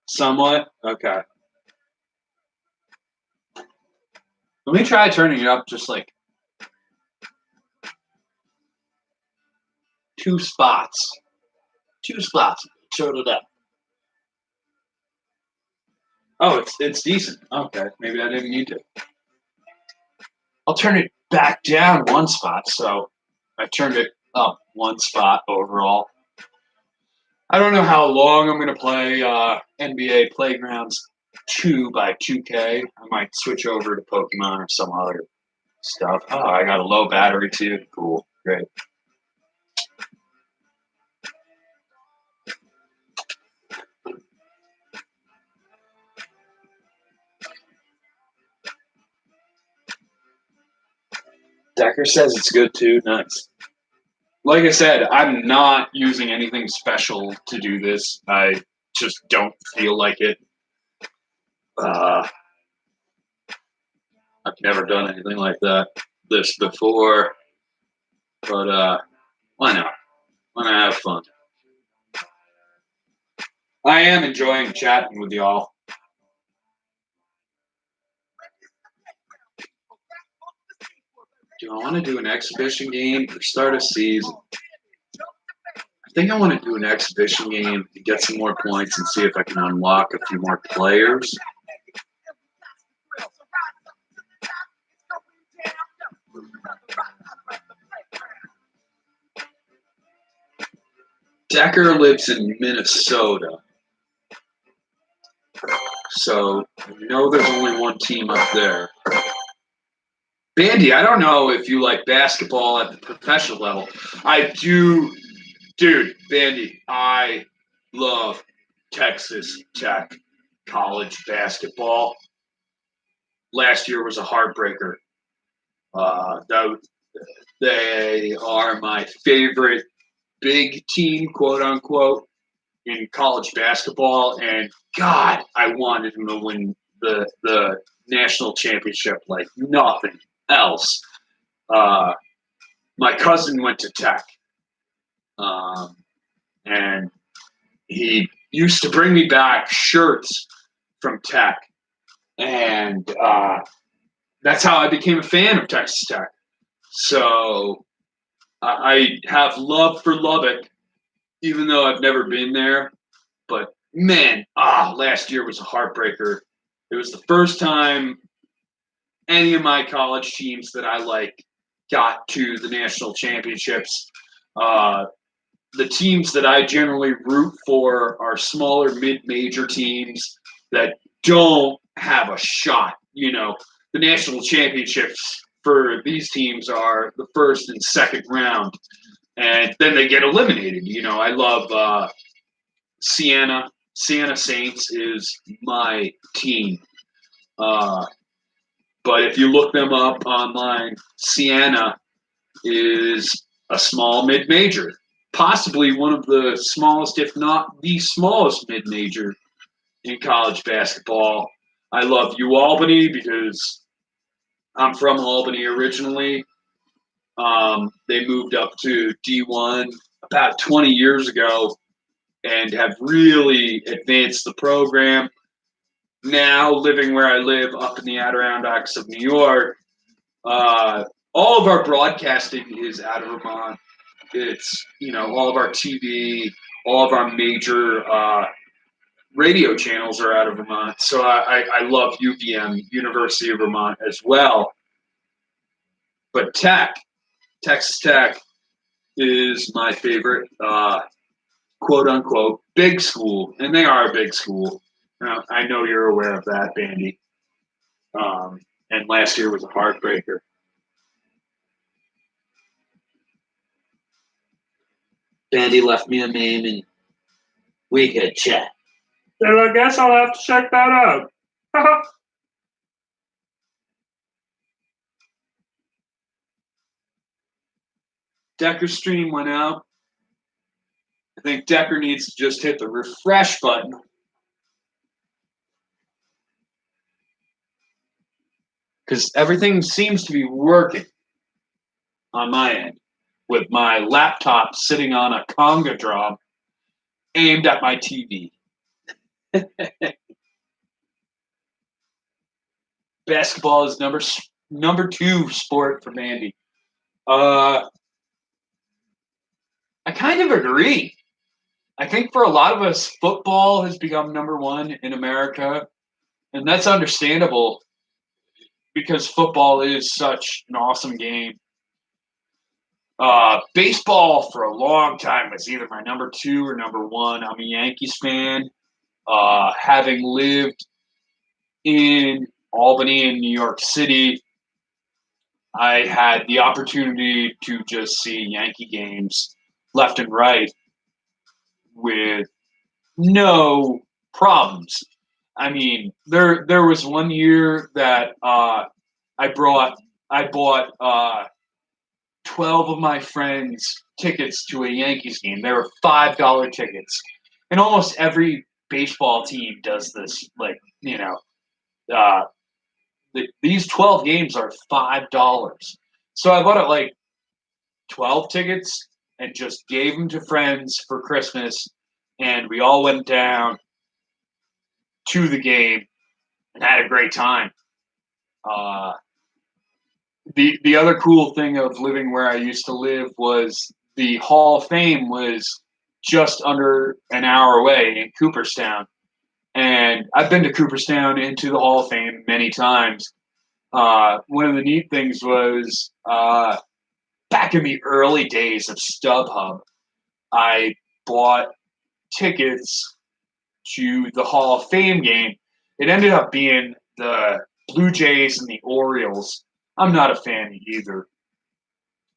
Somewhat. Okay. Let me try turning it up just like 2 spots. 2 spots. Turn it up. Oh, it's decent. Okay, maybe I didn't need to. I'll turn it back down 1 spot, so I turned it up 1 spot overall. I don't know how long I'm gonna play NBA Playgrounds 2 by 2K. I might switch over to Pokemon or some other stuff. Oh, I got a low battery too. Cool. Great. Decker says it's good too. Nice. Like I said, I'm not using anything special to do this. I just don't feel like it. I've never done anything like this before, but why not? Why not have fun? I am enjoying chatting with y'all. Do I want to do an exhibition game or start a season? I think I want to do an exhibition game to get some more points and see if I can unlock a few more players. Decker lives in Minnesota. So I know there's only one team up there. Bandy, I don't know if you like basketball at the professional level. I do. Dude, Bandy, I love Texas Tech college basketball. Last year was a heartbreaker. They are my favorite big team, quote unquote, in college basketball. And God, I wanted them to win the national championship like nothing else. My cousin went to Tech, and he used to bring me back shirts from Tech, and that's how I became a fan of Texas Tech. So I have love for Lubbock, even though I've never been there. But man, last year was a heartbreaker. It was the first time any of my college teams that I like got to the national championships. The teams that I generally root for are smaller mid-major teams that don't have a shot. You know, the national championships for these teams are the first and second round, and then they get eliminated. You know, I love Siena. Siena Saints is my team. But if you look them up online, Siena is a small mid-major, possibly one of the smallest, if not the smallest mid-major in college basketball. I love UAlbany because I'm from Albany originally. They moved up to D1 about 20 years ago and have really advanced the program. Now, living where I live up in the Adirondacks of New York, all of our broadcasting is out of Vermont. It's, all of our TV, all of our major radio channels are out of Vermont. So I love UVM, University of Vermont, as well. But Texas Tech is my favorite, quote unquote, big school. And they are a big school. I know you're aware of that, Bandy. And last year was a heartbreaker. Bandy left me a meme and we could chat. Then I guess I'll have to check that out. Decker's stream went out. I think Decker needs to just hit the refresh button. Because everything seems to be working on my end with my laptop sitting on a conga drum aimed at my TV. Basketball is number 2 sport for Mandy. I kind of agree. I think for a lot of us, football has become number 1 in America, and that's understandable because football is such an awesome game. Baseball for a long time was either my number 2 or number 1. I'm a Yankees fan. Having lived in Albany and New York City, I had the opportunity to just see Yankee games left and right with no problems. I mean, there was one year that I bought 12 of my friends tickets to a Yankees game. They were $5 tickets, and almost every baseball team does this. Like uh, these 12 games are $5. So I bought it like 12 tickets and just gave them to friends for Christmas, and we all went down to the game and had a great time. Uh, the other cool thing of living where I used to live was the Hall of Fame was just under an hour away in Cooperstown, and I've been to Cooperstown into the Hall of Fame many times. One of the neat things was back in the early days of StubHub, I bought tickets to the Hall of Fame game. It ended up being the Blue Jays and the Orioles. I'm not a fan either.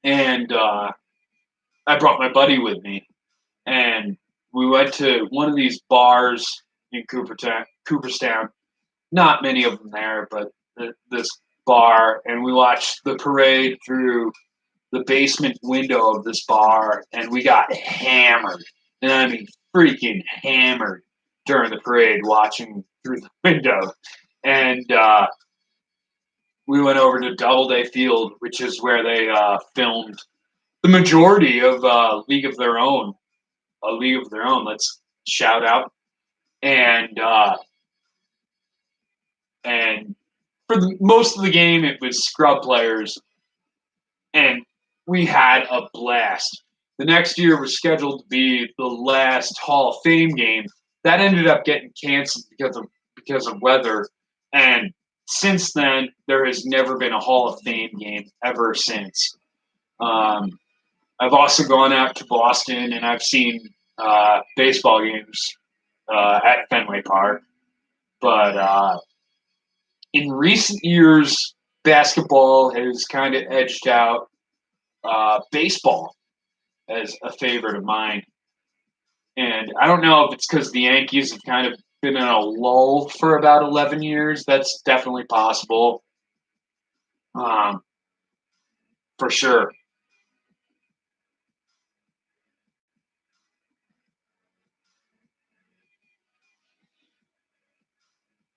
And I brought my buddy with me, and we went to one of these bars in Cooperstown. Not many of them there, but this bar, and we watched the parade through the basement window of this bar, and we got hammered. And I mean, freaking hammered during the parade, watching through the window. And we went over to Doubleday Field, which is where they filmed the majority of League of Their Own. A League of Their Own. Let's shout out. And for most of the game, it was scrub players, and we had a blast. The next year was scheduled to be the last Hall of Fame game. That ended up getting canceled because of weather, and since then there has never been a Hall of Fame game ever since. Um, I've also gone out to Boston and I've seen baseball games at Fenway Park, but in recent years, basketball has kind of edged out baseball as a favorite of mine. And I don't know if it's because the Yankees have kind of been in a lull for about 11 years. That's definitely possible, um, for sure.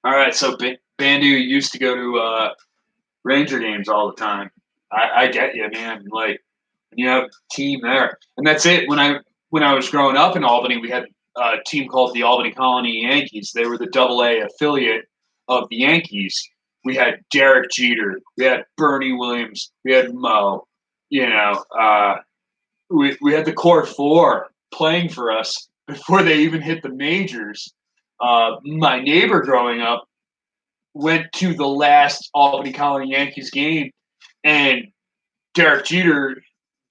All right, so Bandu used to go to Ranger games all the time. I get you, man. Like when you have a team there, and that's it. When I was growing up in Albany, we had a team called the Albany Colony Yankees. They were the AA affiliate of the Yankees. We had Derek Jeter, we had Bernie Williams, we had Mo. We had the core four playing for us before they even hit the majors. My neighbor growing up went to the last Albany Colony Yankees game, and Derek Jeter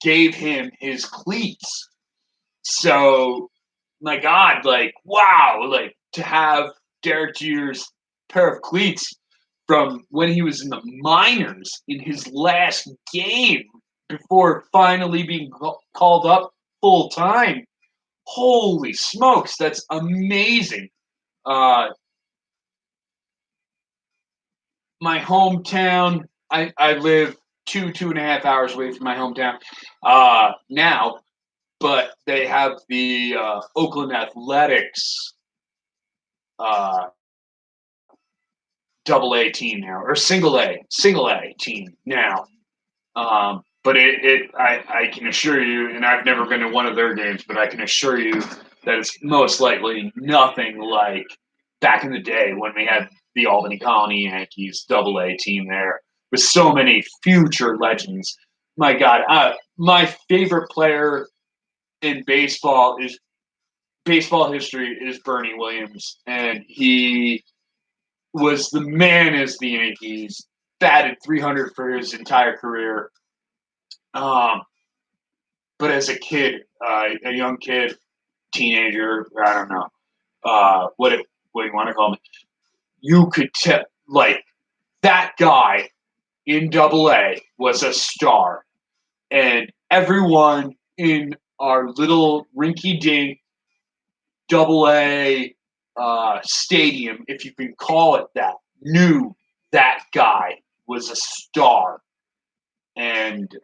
gave him his cleats. So, my God, like, wow, like to have Derek Jeter's pair of cleats from when he was in the minors in his last game before finally being called up full time. Holy smokes, that's amazing. Uh, my hometown, I live 2.5 hours away from my hometown now, but they have the Oakland Athletics uh, AA team now, or single A team now. But I can assure you, and I've never been to one of their games, but I can assure you that it's most likely nothing like back in the day when we had the Albany Colony Yankees AA team there with so many future legends. My God, my favorite player in baseball history is Bernie Williams, and he was the man as the Yankees, batted 300 for his entire career. Um, but as a kid, a young kid, teenager, I don't know, what do you want to call me? You could tell, like, that guy in AA was a star. And everyone in our little rinky-dink AA stadium, if you can call it that, knew that guy was a star. And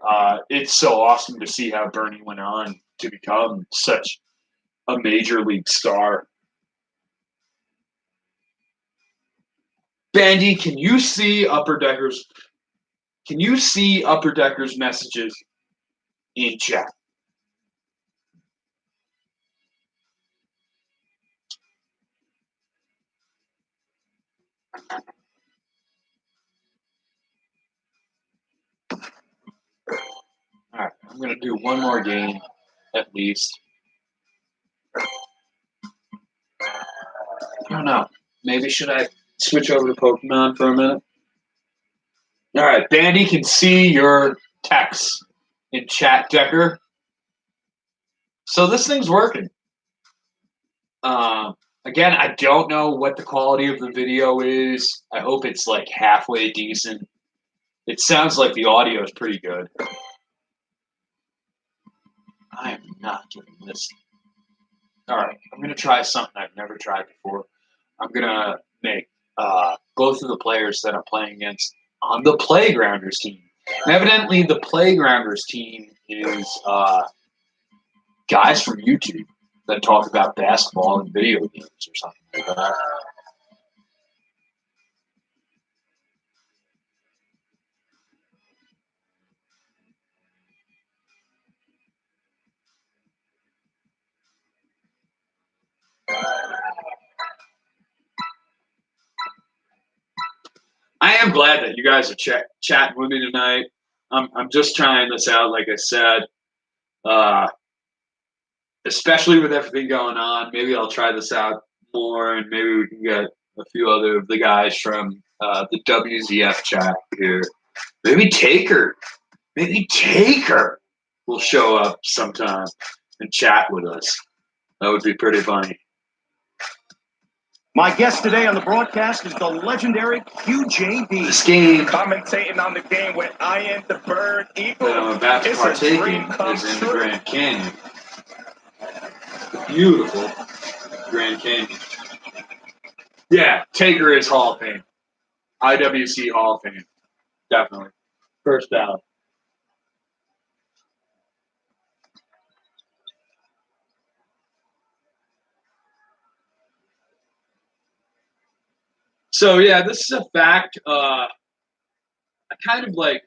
it's so awesome to see how Bernie went on to become such a major league star. Bandy, can you see Upper Decker's messages in chat? All right, I'm going to do one more game at least. I don't know. Maybe should I switch over to Pokemon for a minute? All right, Bandy can see your text in chat, Decker. So this thing's working. Again, I don't know what the quality of the video is. I hope it's like halfway decent. It sounds like the audio is pretty good. I am not doing this. All right, I'm going to try something I've never tried before. I'm going to make both of the players that I'm playing against on the Playgrounders team. And evidently, the Playgrounders team is guys from YouTube that talk about basketball and video games or something like that. I am glad that you guys are chatting with me tonight. I'm just trying this out, like I said. Especially with everything going on, maybe I'll try this out more, and maybe we can get a few other of the guys from the WZF chat here. Maybe Taker will show up sometime and chat with us. That would be pretty funny. My guest today on the broadcast is the legendary QJD. This game Commentating on the game with Ian the Bird Eagle. that I'm about to It's a partake dream in come is in the true. Grand Canyon. The beautiful Grand Canyon. Yeah, Taker is Hall of Fame. IWC Hall of Fame. Definitely. First out. So yeah, this is a fact. I kind of like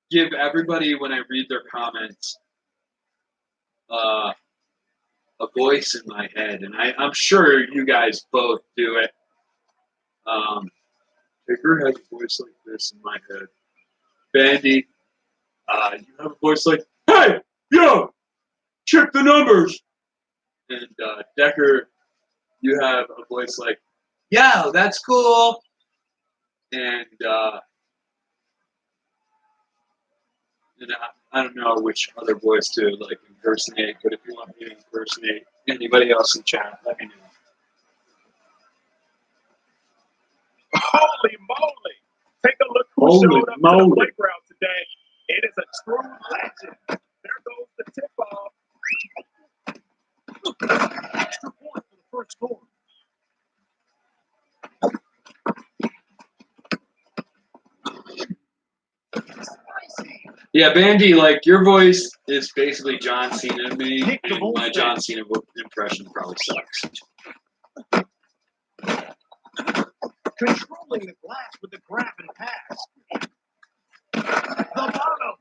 give everybody, when I read their comments, a voice in my head, and I'm sure you guys both do it. Taker has a voice like this in my head. Bandy, you have a voice like, "Hey, yo, check the numbers." And Decker, you have a voice like, "Yo, that's cool." And I don't know which other voice to like impersonate, but if you want me to impersonate anybody else in chat, let me know. Holy moly! Take a look who Holy showed up to moly. the playground today. It is a true legend. There goes the tip-off. Extra point for the first score. Yeah, Bandy, like your voice is basically John Cena to me, Pick the and ball my straight. John Cena impression probably sucks. Controlling the glass with the grab and pass. The bottom.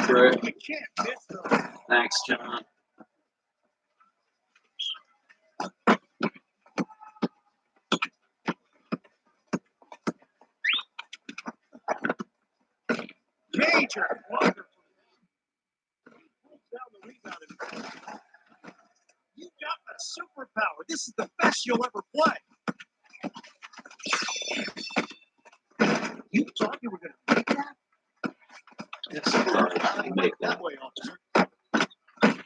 Right. You can't miss them. Thanks, John. Major wonderful. Pulls down the rebound. You got the superpower. This is the best you'll ever play. You thought you were going to make that? Yes, I thought I could make that. That way, officer.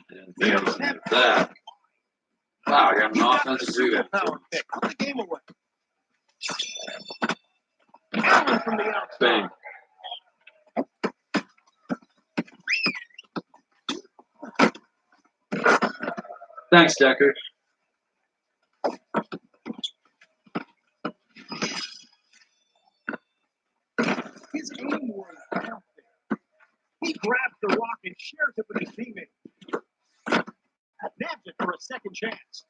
And think I was gonna do that. Wow, I got an offensive rebound. Power pick. Put the game away. Allen from the outside. Bang. Thanks, Decker. His aim was out there. He grabs the rock and shares it with his teammate. Nabs it for a second chance.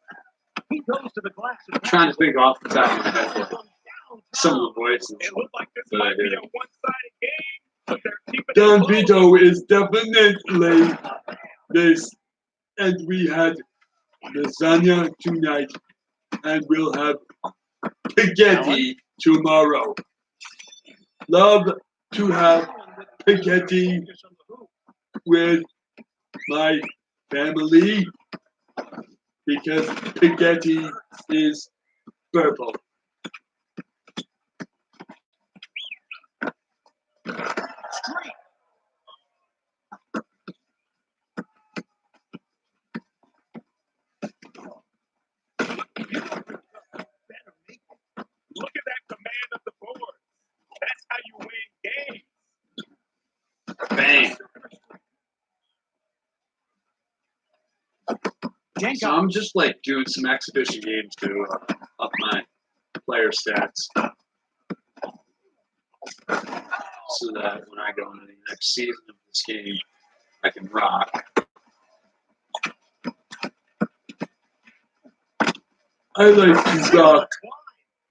He goes to the glass and Trying to think off the top of my head for some of the voices. It looked like this But might be yeah. a one-sided game, but they're keeping it Don close. Vito is definitely this, and we had lasagna tonight, and we'll have spaghetti tomorrow. Love to have spaghetti with my family because spaghetti is purple. straight. Look at that command of the board. That's how you win games. Bang. So I'm just like doing some exhibition games to up my player stats, so that when I go into the next season of this game, I can rock. I like to rock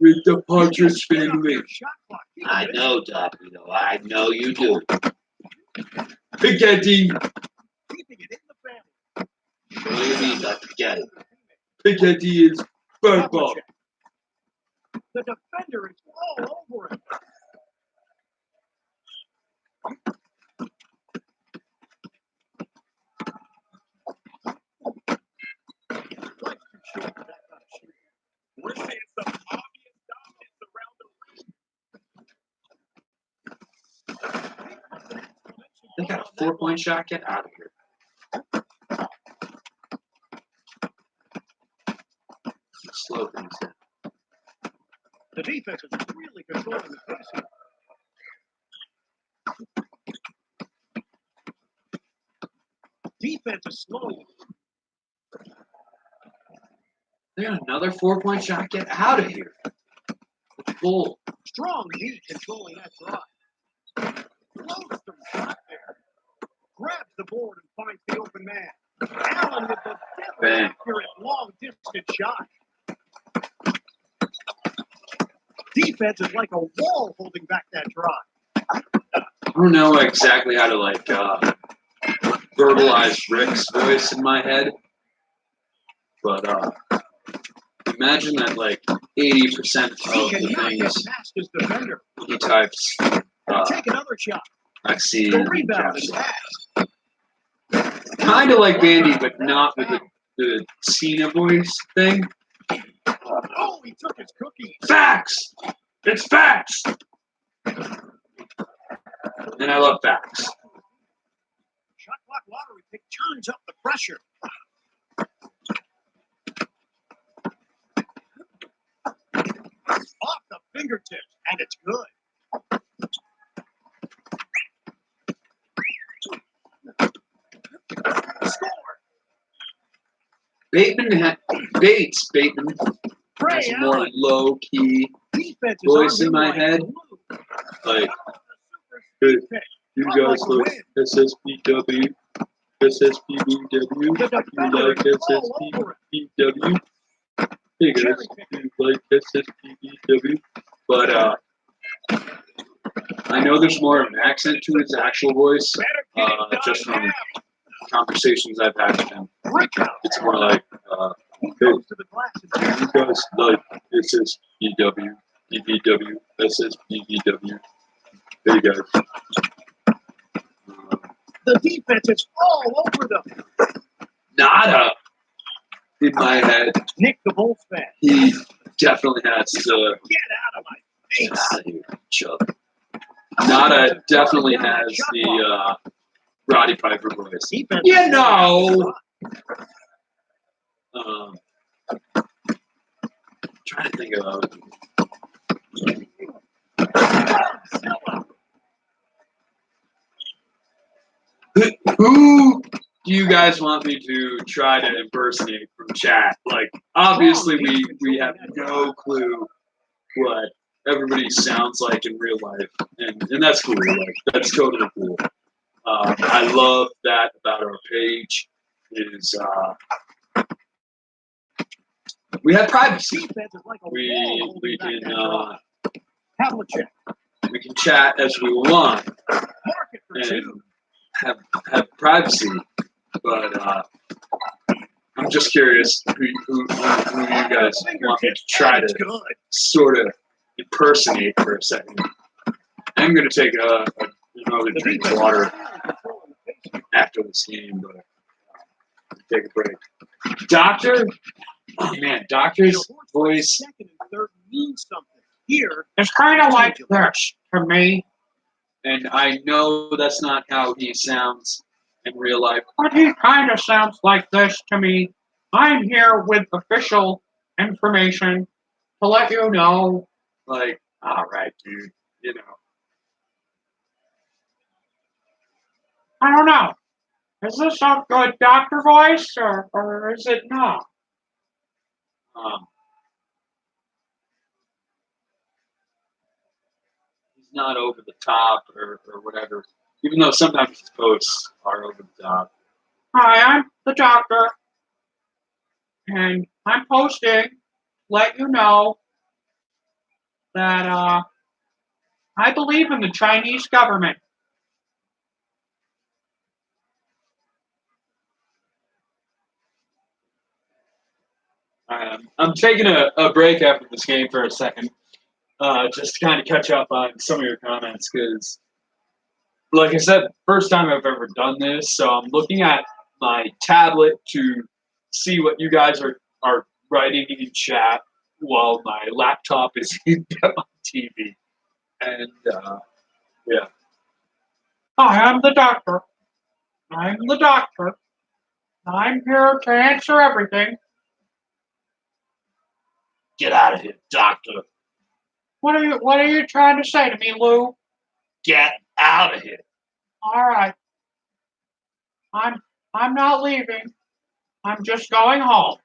with the Partridge Family. I know, Doppino. I know you do. Spaghetti, Keeping it in the family. What do you mean by spaghetti? spaghetti is purple. The defender is all over it. Likes to shoot that kind of shooting. We're seeing some obvious dominance around the rim. They got a 4-point shot. Get out of here. Slow things down. The defense is really controlling the pace here. Defense is slow. They got another 4-point shot. Get out of here. Bull. Strong D controlling that drive. Floats the shot there. Grabs the board and finds the open man. Allen with the deadly Bang. accurate long distance shot. Defense is like a wall holding back that drive. I don't know exactly how to like verbalize Rick's voice in my head, but imagine that like 80% He of the cannot get things past his defender. he types, Take another shot. I see. The rebound is passed. Kind of like Bandy, but not with the Cena voice thing. Oh, he took his cookie. Facts. It's facts. And I love facts. Shot clock lottery pick turns up the pressure. Off the fingertips, and it's good. Score. Bateman Bray has a more Allen. low key Defense is voice on in him my like head. glue. Like, Hey, Pick. you Run guys like a like wind. SSPW, SSPBW, The you defender like is all over it. SSPBW. Hey guys, you like SSPBW? But I know there's more of an accent to his actual voice, Better get it done just from now. conversations I've had with him. Brick out. It's more like, He goes to the glass and you guys like SSPW, BBW, SSPBW. Hey guys. the defense is all over them. Nada in my head. Nick the Bulls fan. He definitely has Get out of my face. get out of here, Chubb. Nada definitely has the Roddy Piper voice. Defense You know. Trying to think of who do you guys want me to try to impersonate from chat? Like, obviously, we have no clue what everybody sounds like in real life, and that's cool. Like, that's totally cool. I love that about our page is we have privacy. We can we can chat as we want and have privacy, but I'm just curious who you guys want me to try to sort of impersonate for a second. I'm going to take another drink of water after this game, but take a break. Doctor? Oh man, Doctor's voice. Second and third means something. Here, It's kind of like this to me, And I know that's not how he sounds in real life. but he kind of sounds like this to me. I'm here with official information to let you know. Like, all right, dude, you know. I don't know. Is this a good doctor voice or is it not? He's not over the top or whatever. Even though sometimes his posts are over the top. Hi, I'm the doctor, and I'm posting to let you know that I believe in the Chinese government. I'm taking a break after this game for a second, just to kind of catch up on some of your comments, because, like I said, first time I've ever done this, so I'm looking at my tablet to see what you guys are writing in chat while my laptop is on TV. And, yeah. Hi, I'm the doctor. I'm the doctor. I'm here to answer everything. Get out of here, doctor. What are you trying to say to me, Lou? Get out of here. All right. I'm not leaving. I'm just going home.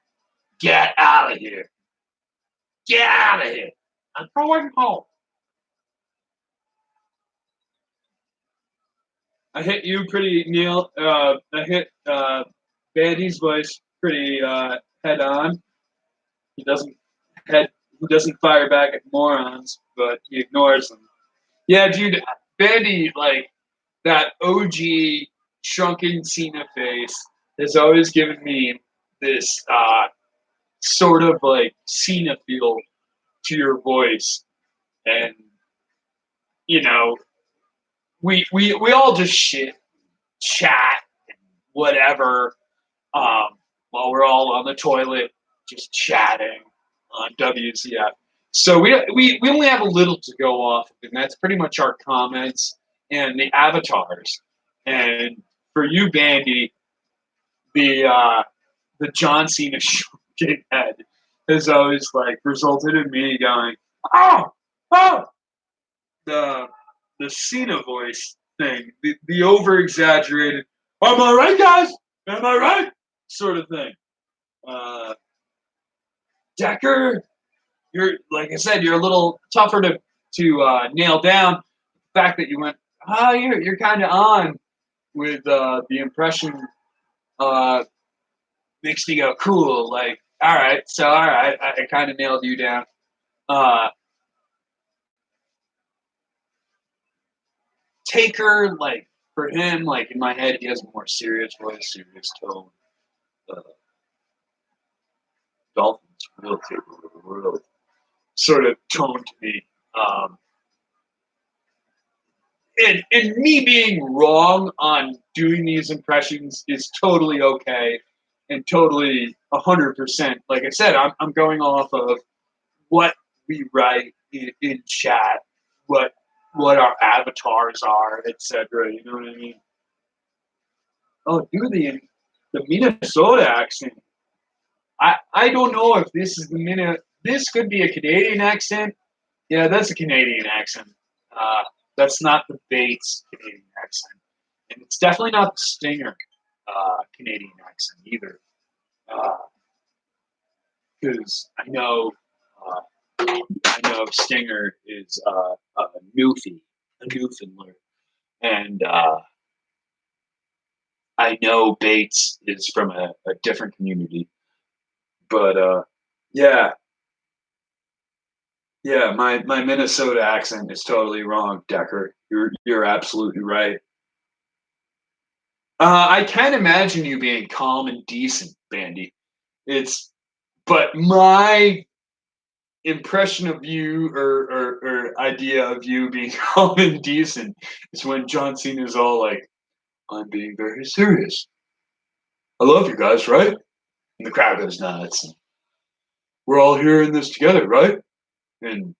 Get out of here. Get out of here. I'm going home. I hit you pretty, Neil. I hit Bandy's voice pretty head on. He doesn't fire back at morons, but he ignores them. Yeah, dude, Bandy, like that OG shrunken Cena face has always given me this sort of like Cena feel to your voice, and you know, we all just chat and whatever while we're all on the toilet just chatting on WCF. So we only have a little to go off of, and that's pretty much our comments and the avatars. And for you, Bandy, the John Cena shooting head has always like resulted in me going, oh, the Cena voice thing, the over exaggerated, am I right, guys? Am I right? Sort of thing. Decker, you're like I said, you're a little tougher to nail down. The fact that you went, you're kind of on with the impression makes me go cool. Like, all right, I kind of nailed you down. Taker, like for him, like in my head, he has a more serious voice, serious tone. Dolphins really sort of tone to me. And me being wrong on doing these impressions is totally okay and totally 100%. Like I said, I'm going off of what we write in chat, what our avatars are, etc. You know what I mean? Oh, the Minnesota accent. I don't know if this is this could be a Canadian accent. Yeah, that's a Canadian accent. That's not the Bates Canadian accent. And it's definitely not the Stinger Canadian accent either. Because I know Stinger is a Newfoundlander. And I know Bates is from a different community. But yeah, my Minnesota accent is totally wrong, Decker. You're absolutely right. I can't imagine you being calm and decent, Bandy. But my impression of you or idea of you being calm and decent is when John Cena's all like, "I'm being very serious. I love you guys, right?" And the crowd goes nuts. We're all here in this together, right? And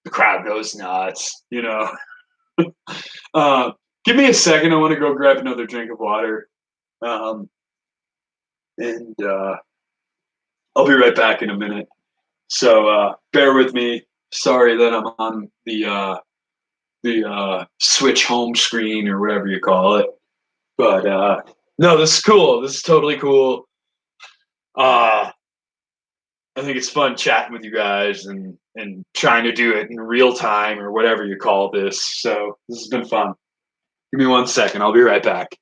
the crowd goes nuts, you know. Give me a second. I want to go grab another drink of water. And I'll be right back in a minute. So bear with me. Sorry that I'm on the switch home screen or whatever you call it. But no, this is cool. This is totally cool. I think it's fun chatting with you guys and trying to do it in real time or whatever you call this. So this has been fun. Give me 1 second. I'll be right back.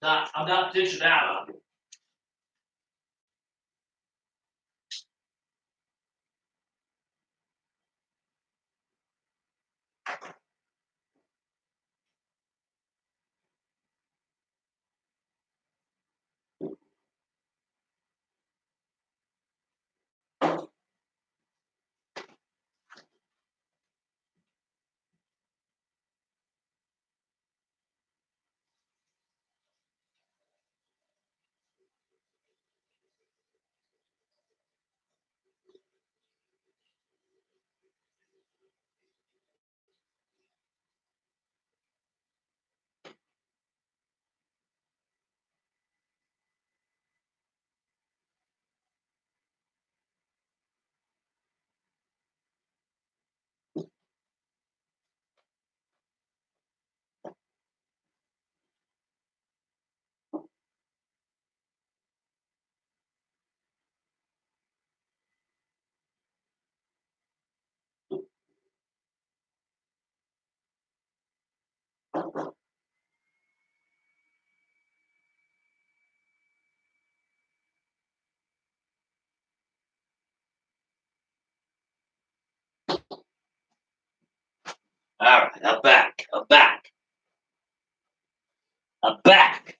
I'm not dishing out. All right, I'm back. I'm back. I'm back.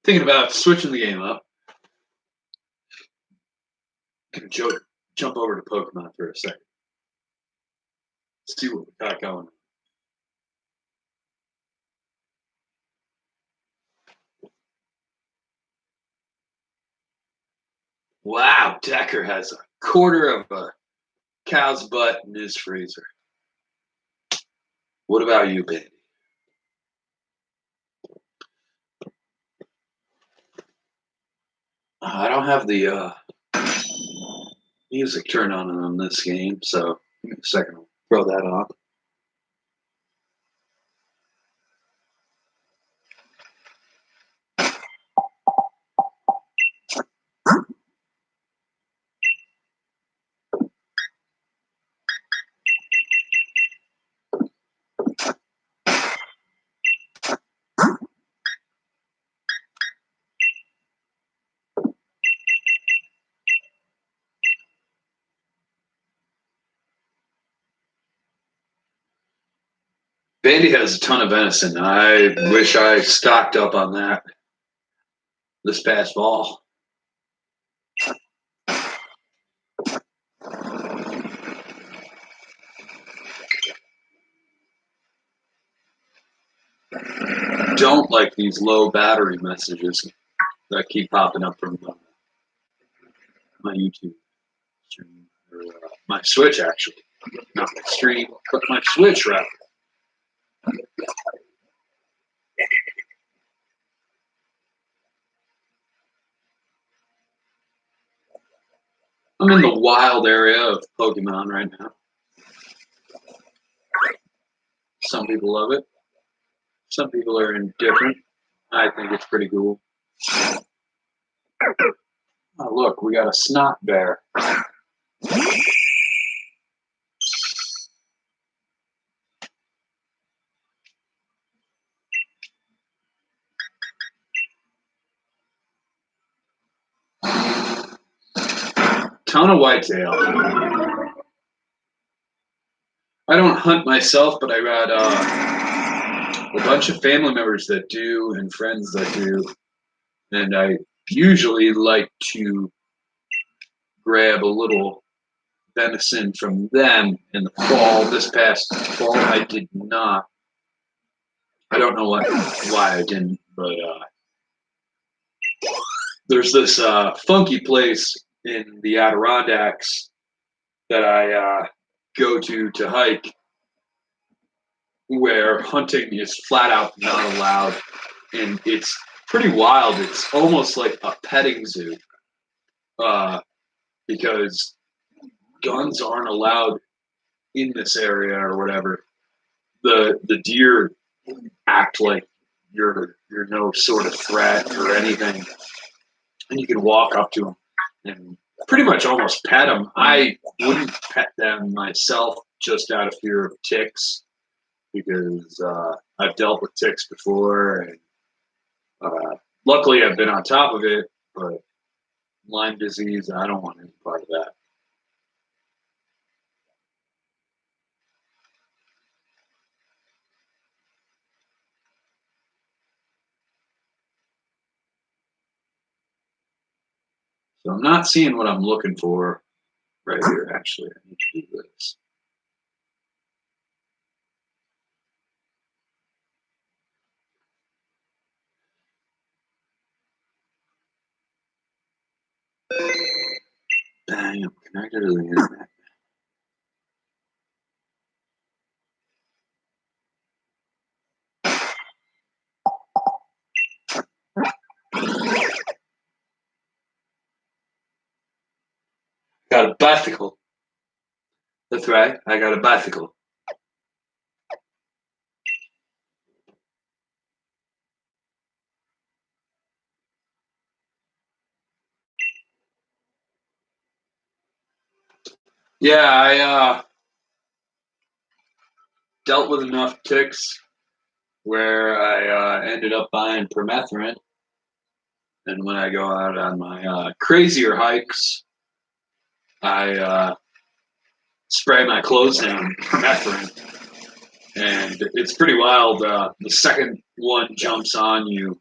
Thinking about switching the game up. Gonna jump over to Pokemon for a second. See what we got going. Wow, Decker has a quarter of a cow's butt in his freezer. What about you, baby? I don't have the music turned on this game, so give me a second. I'll throw that on. Bandy has a ton of venison. I wish I stocked up on that this past fall. don't like these low battery messages that keep popping up from my YouTube stream, or my Switch actually, not my stream, but my Switch rather. I'm in the wild area of Pokemon right now. Some people love it. Some people are indifferent. I think it's pretty cool. Oh, look, we got a snot bear. Ton of whitetail. I don't hunt myself, but I got a bunch of family members that do and friends that do. And I usually like to grab a little venison from them in the fall. This past fall, I did not. I don't know why I didn't, but there's this funky place in the Adirondacks that I go to hike where hunting is flat out not allowed, and it's pretty wild. It's almost like a petting zoo because guns aren't allowed in this area or whatever. The deer act like you're no sort of threat or anything, and you can walk up to them and pretty much almost pet them. I wouldn't pet them myself just out of fear of ticks because I've dealt with ticks before, and luckily I've been on top of it. But Lyme disease, I don't want any part of that. So I'm not seeing what I'm looking for right here. Actually, I need to do this. Dang, I'm connected to the internet. Got a bicycle. That's right, I got a bicycle. Yeah, I dealt with enough ticks where I ended up buying permethrin. And when I go out on my crazier hikes, I spray my clothes down permethrin. And it's pretty wild. The second one jumps on you,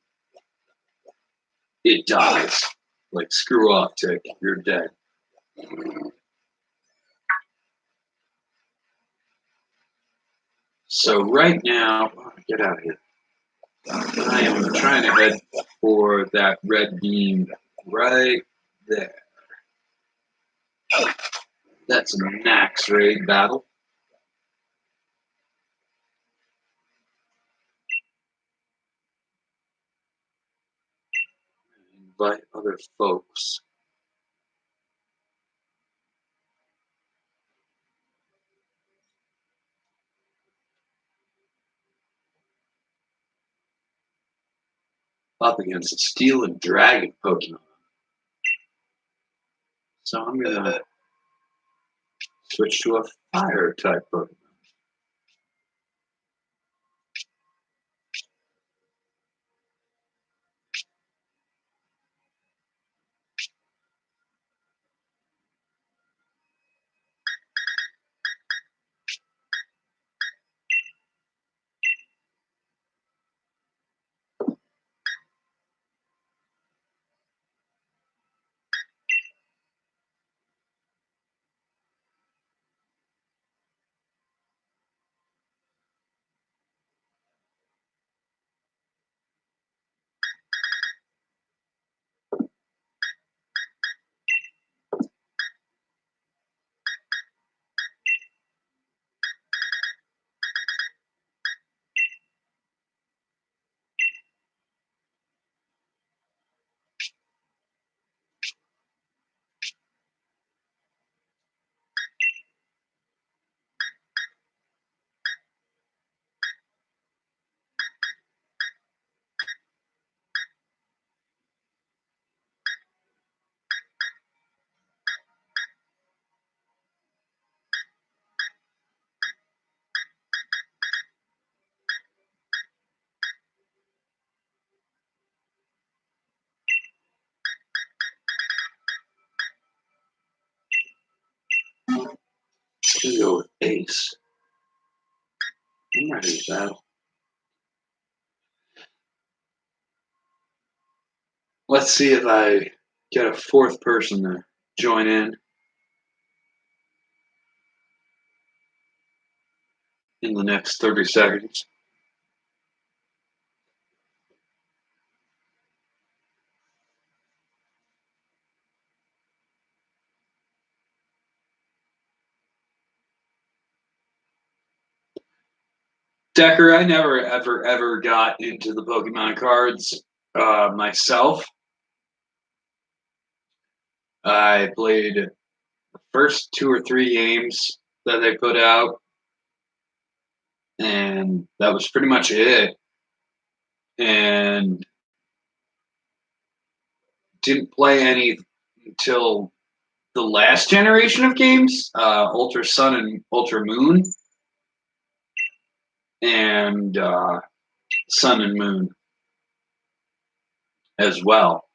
it dies. Like, screw off, tick, you're dead. So right now, get out of here. I am trying to head for that red beam right there. That's a max raid battle. Invite other folks. Up against a steel and dragon Pokemon. So I'm gonna switch to a fire type Pokemon. gonna go with ace. I'm ready to battle. Let's see if I get a fourth person to join in the next 30 seconds. Decker, I never, ever got into the Pokemon cards myself. I played the first 2 or 3 games that they put out, and that was pretty much it. And didn't play any until the last generation of games, Ultra Sun and Ultra Moon, and Sun and Moon as well.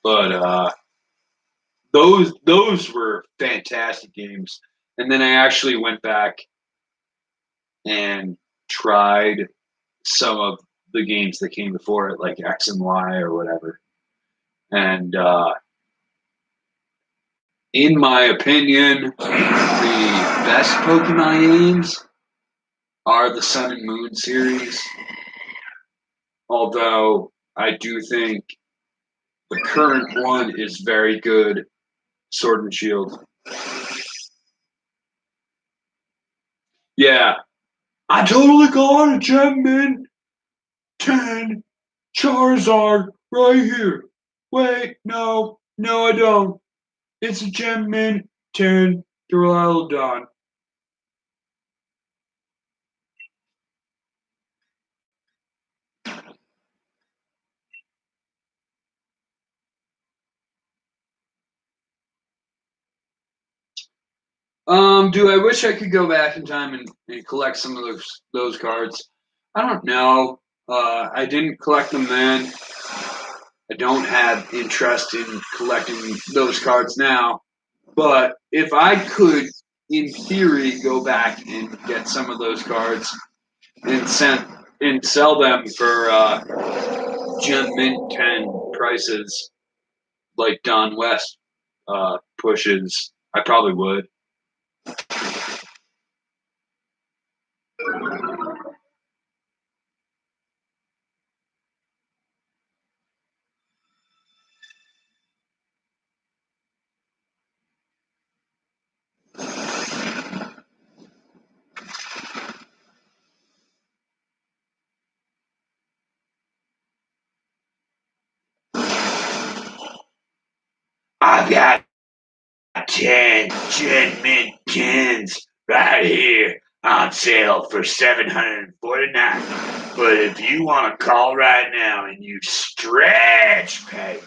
But those were fantastic games. And then I actually went back and tried some of the games that came before it, like X and Y or whatever. And in my opinion, the best Pokemon games are the Sun and Moon series. Although I do think the current one is very good, Sword and Shield. Yeah, I totally got a Gem Mint 10 Charizard right here. Wait, no, I don't. It's a Gem Mint 10 Duraludon. Do I wish I could go back in time and collect some of those cards? I don't know. I didn't collect them then. I don't have interest in collecting those cards now. But if I could, in theory, go back and get some of those cards and sell them for Gem Mint 10 prices, like Don West pushes, I probably would. I've got 10 Gen Mint 10s right here on sale for $749. But if you want to call right now and you stretch pay,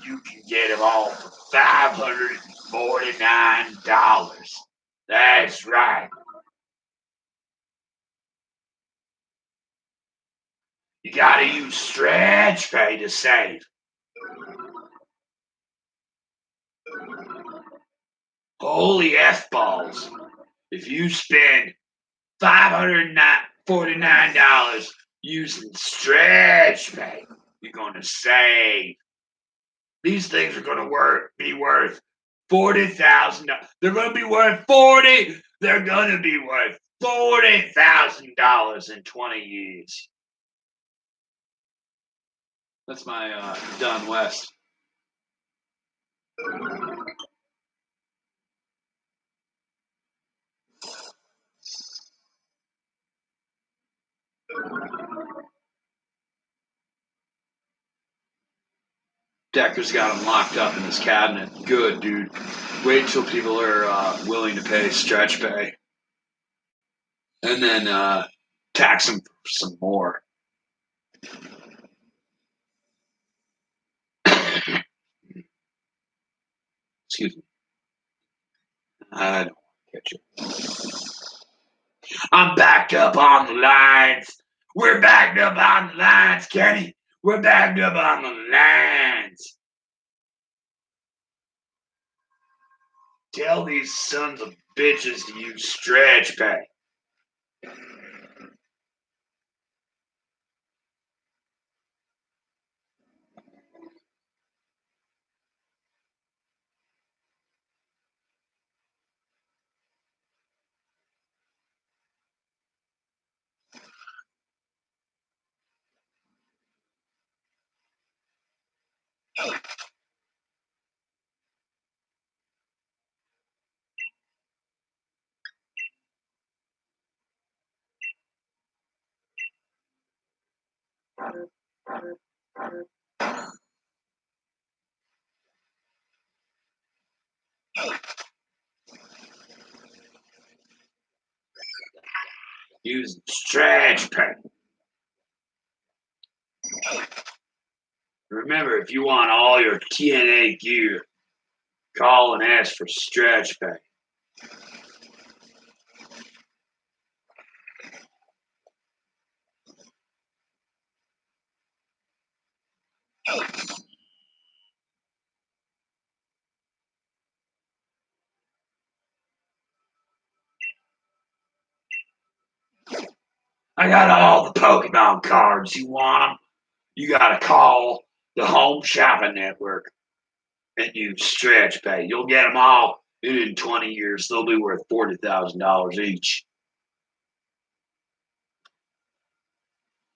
you can get them all for $549. That's right. You gotta use stretch pay to save. Holy F-balls. If you spend $549 using stretch pay, you're gonna save. These things are gonna be worth $40,000. They're gonna be worth $40,000 in 20 years. That's my Don West. Decker's got them locked up in his cabinet. Good, dude. Wait till people are willing to pay stretch pay. And then tax them for some more. Excuse me. I don't want to catch it. I'm backed up on the lines. We're backed up on the lines, Kenny. We're backed up on the lines. Tell these sons of bitches to use stretch pay. Use stretch pay. Remember, if you want all your TNA gear, call and ask for stretch pay. I got all the Pokemon cards. You want them? You gotta call the Home Shopping Network and use stretch pay. You'll get them all, and in 20 years, they'll be worth $40,000 each.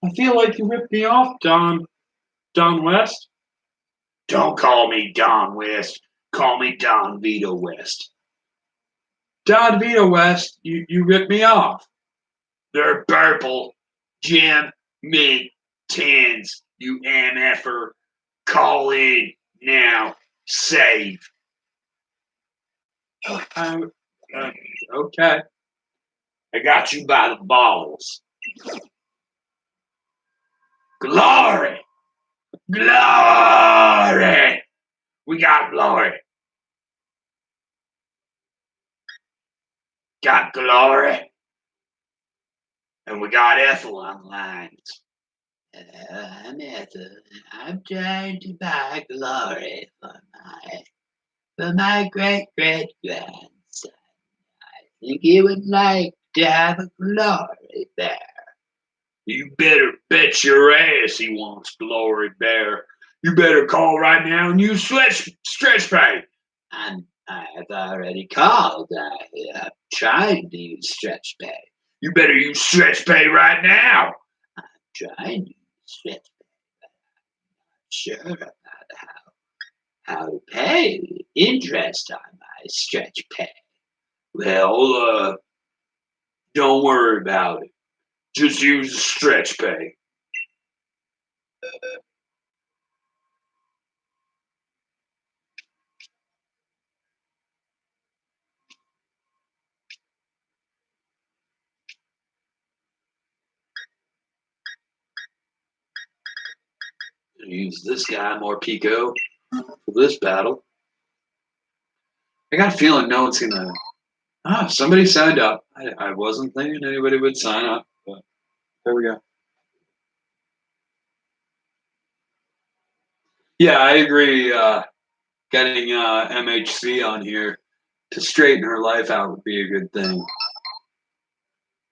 I feel like you ripped me off, Don West. Don't call me Don West. Call me Don Vito West. Don Vito West, you ripped me off. They're purple. Jim, mid, tens. You MFer. Call in now. Save. Okay. I got you by the balls. Glory! Glory! We got glory. Got glory. And we got Ethel on the lines. I'm Ethel. I'm trying to buy glory for my great great grandson. I think he would like to have a glory bear. You better bet your ass he wants glory bear. You better call right now and use stretch pay. I've already called. I'm trying to use stretch pay. You better use stretch pay right now. I'm trying to use stretch pay, but I'm not sure about how to pay interest on my stretch pay. Well, don't worry about it. Just use stretch pay. Use this guy more Pico for this battle. I got a feeling no one's gonna. Somebody signed up. I wasn't thinking anybody would sign up, but there we go. Yeah, I agree. Getting MHC on here to straighten her life out would be a good thing.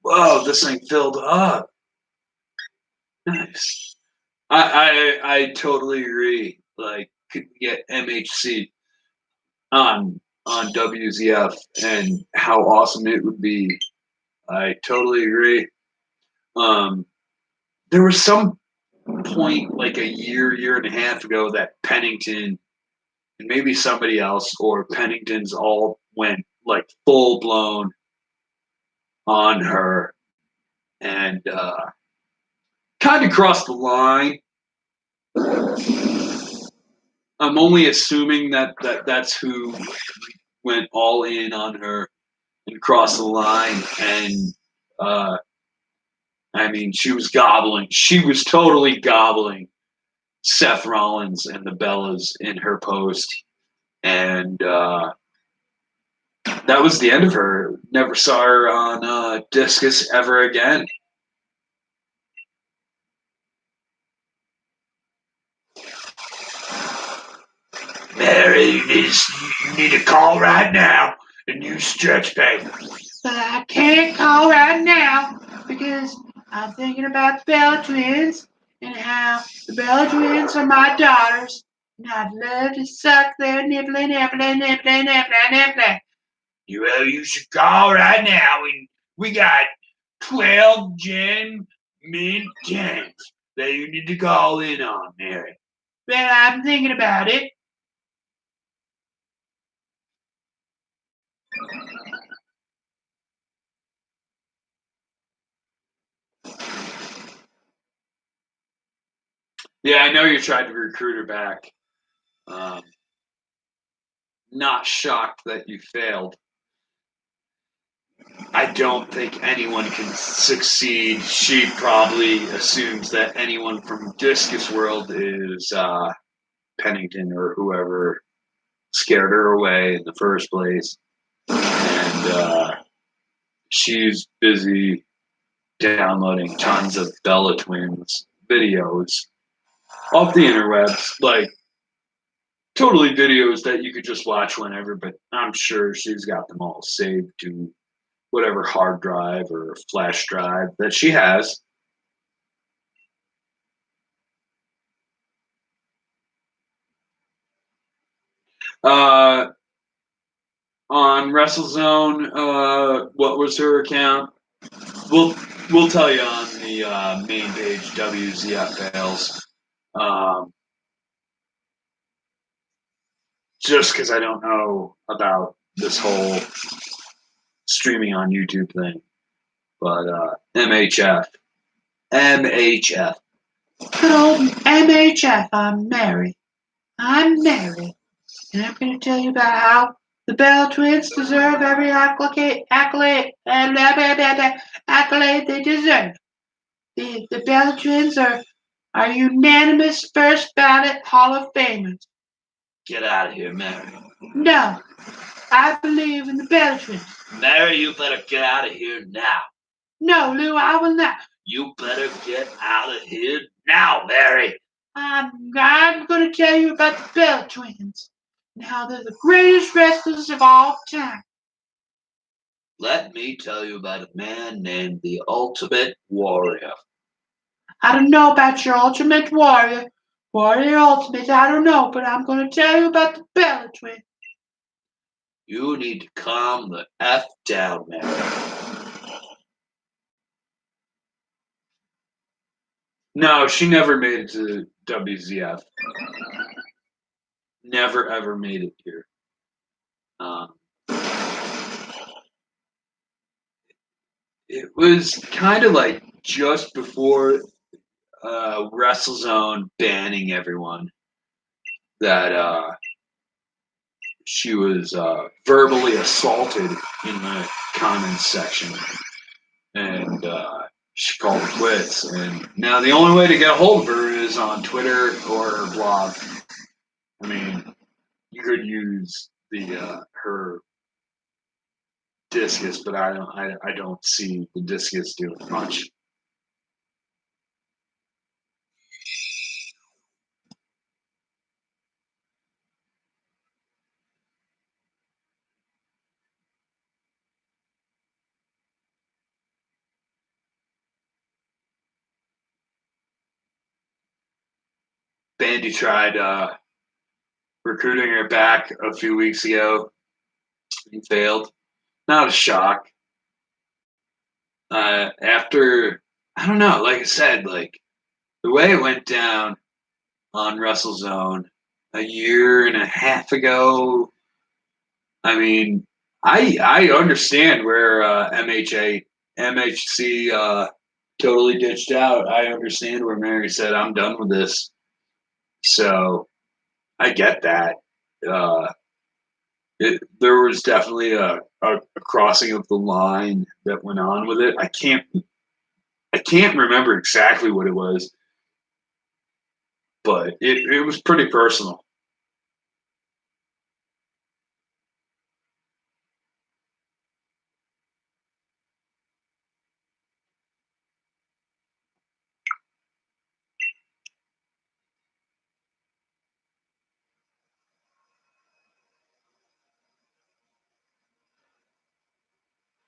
Whoa, this thing filled up. Nice. I totally agree. Like, could get MHC on WZF and how awesome it would be. I totally agree. There was some point like a year and a half ago that Pennington and maybe somebody else or Pennington's all went like full blown on her and kind of crossed the line. I'm only assuming that's who went all in on her and crossed the line. And I mean, she was gobbling. She was totally gobbling Seth Rollins and the Bellas in her post. And that was the end of her. Never saw her on Discus ever again. Mary, you need to call right now and use stretch paper. But I can't call right now because I'm thinking about the Bella twins and how the Bella twins are my daughters. And I'd love to suck their nibbling. Well, you should call right now. We got 12 gin mint cans that you need to call in on, Mary. Well, I'm thinking about it. Yeah, I know you tried to recruit her back. Not shocked that you failed. I don't think anyone can succeed. She probably assumes that anyone from Discus World is Pennington or whoever scared her away in the first place. And she's busy downloading tons of Bella Twins videos off the interwebs, like totally videos that you could just watch whenever, but I'm sure she's got them all saved to whatever hard drive or flash drive that she has. Uh, on WrestleZone, what was her account? We'll tell you on the main page, WZF Fails. Just because I don't know about this whole streaming on YouTube thing. But MHF. MHF. Good old MHF, I'm Mary. I'm Mary. And I'm going to tell you about how the Bella twins deserve every accolade they deserve. The Bella twins are unanimous first ballot Hall of Famers. Get out of here, Mary. No, I believe in the Bella twins. Mary, you better get out of here now. No, Lou, I will not. You better get out of here now, Mary. I'm going to tell you about the Bella twins and how they're the greatest wrestlers of all time. Let me tell you about a man named the Ultimate Warrior. I don't know about your Ultimate Warrior. Warrior Ultimate, I don't know, but I'm going to tell you about the Bella twins. You need to calm the F down, Mary. No, she never made it to WZF. Never ever made it here. It was kind of like just before WrestleZone banning everyone that she was verbally assaulted in the comments section, and she called it quits. And now the only way to get a hold of her is on Twitter or her blog. I mean, you could use the her discus, but I don't see the discus doing much. Bandy tried recruiting her back a few weeks ago. He failed. Not a shock. After, I don't know, like I said, like the way it went down on WrestleZone a year and a half ago, I mean, I understand where MHC totally ditched out. I understand where Mary said, I'm done with this. So I get that. There was definitely a crossing of the line that went on with it. I can't remember exactly what it was, but it was pretty personal.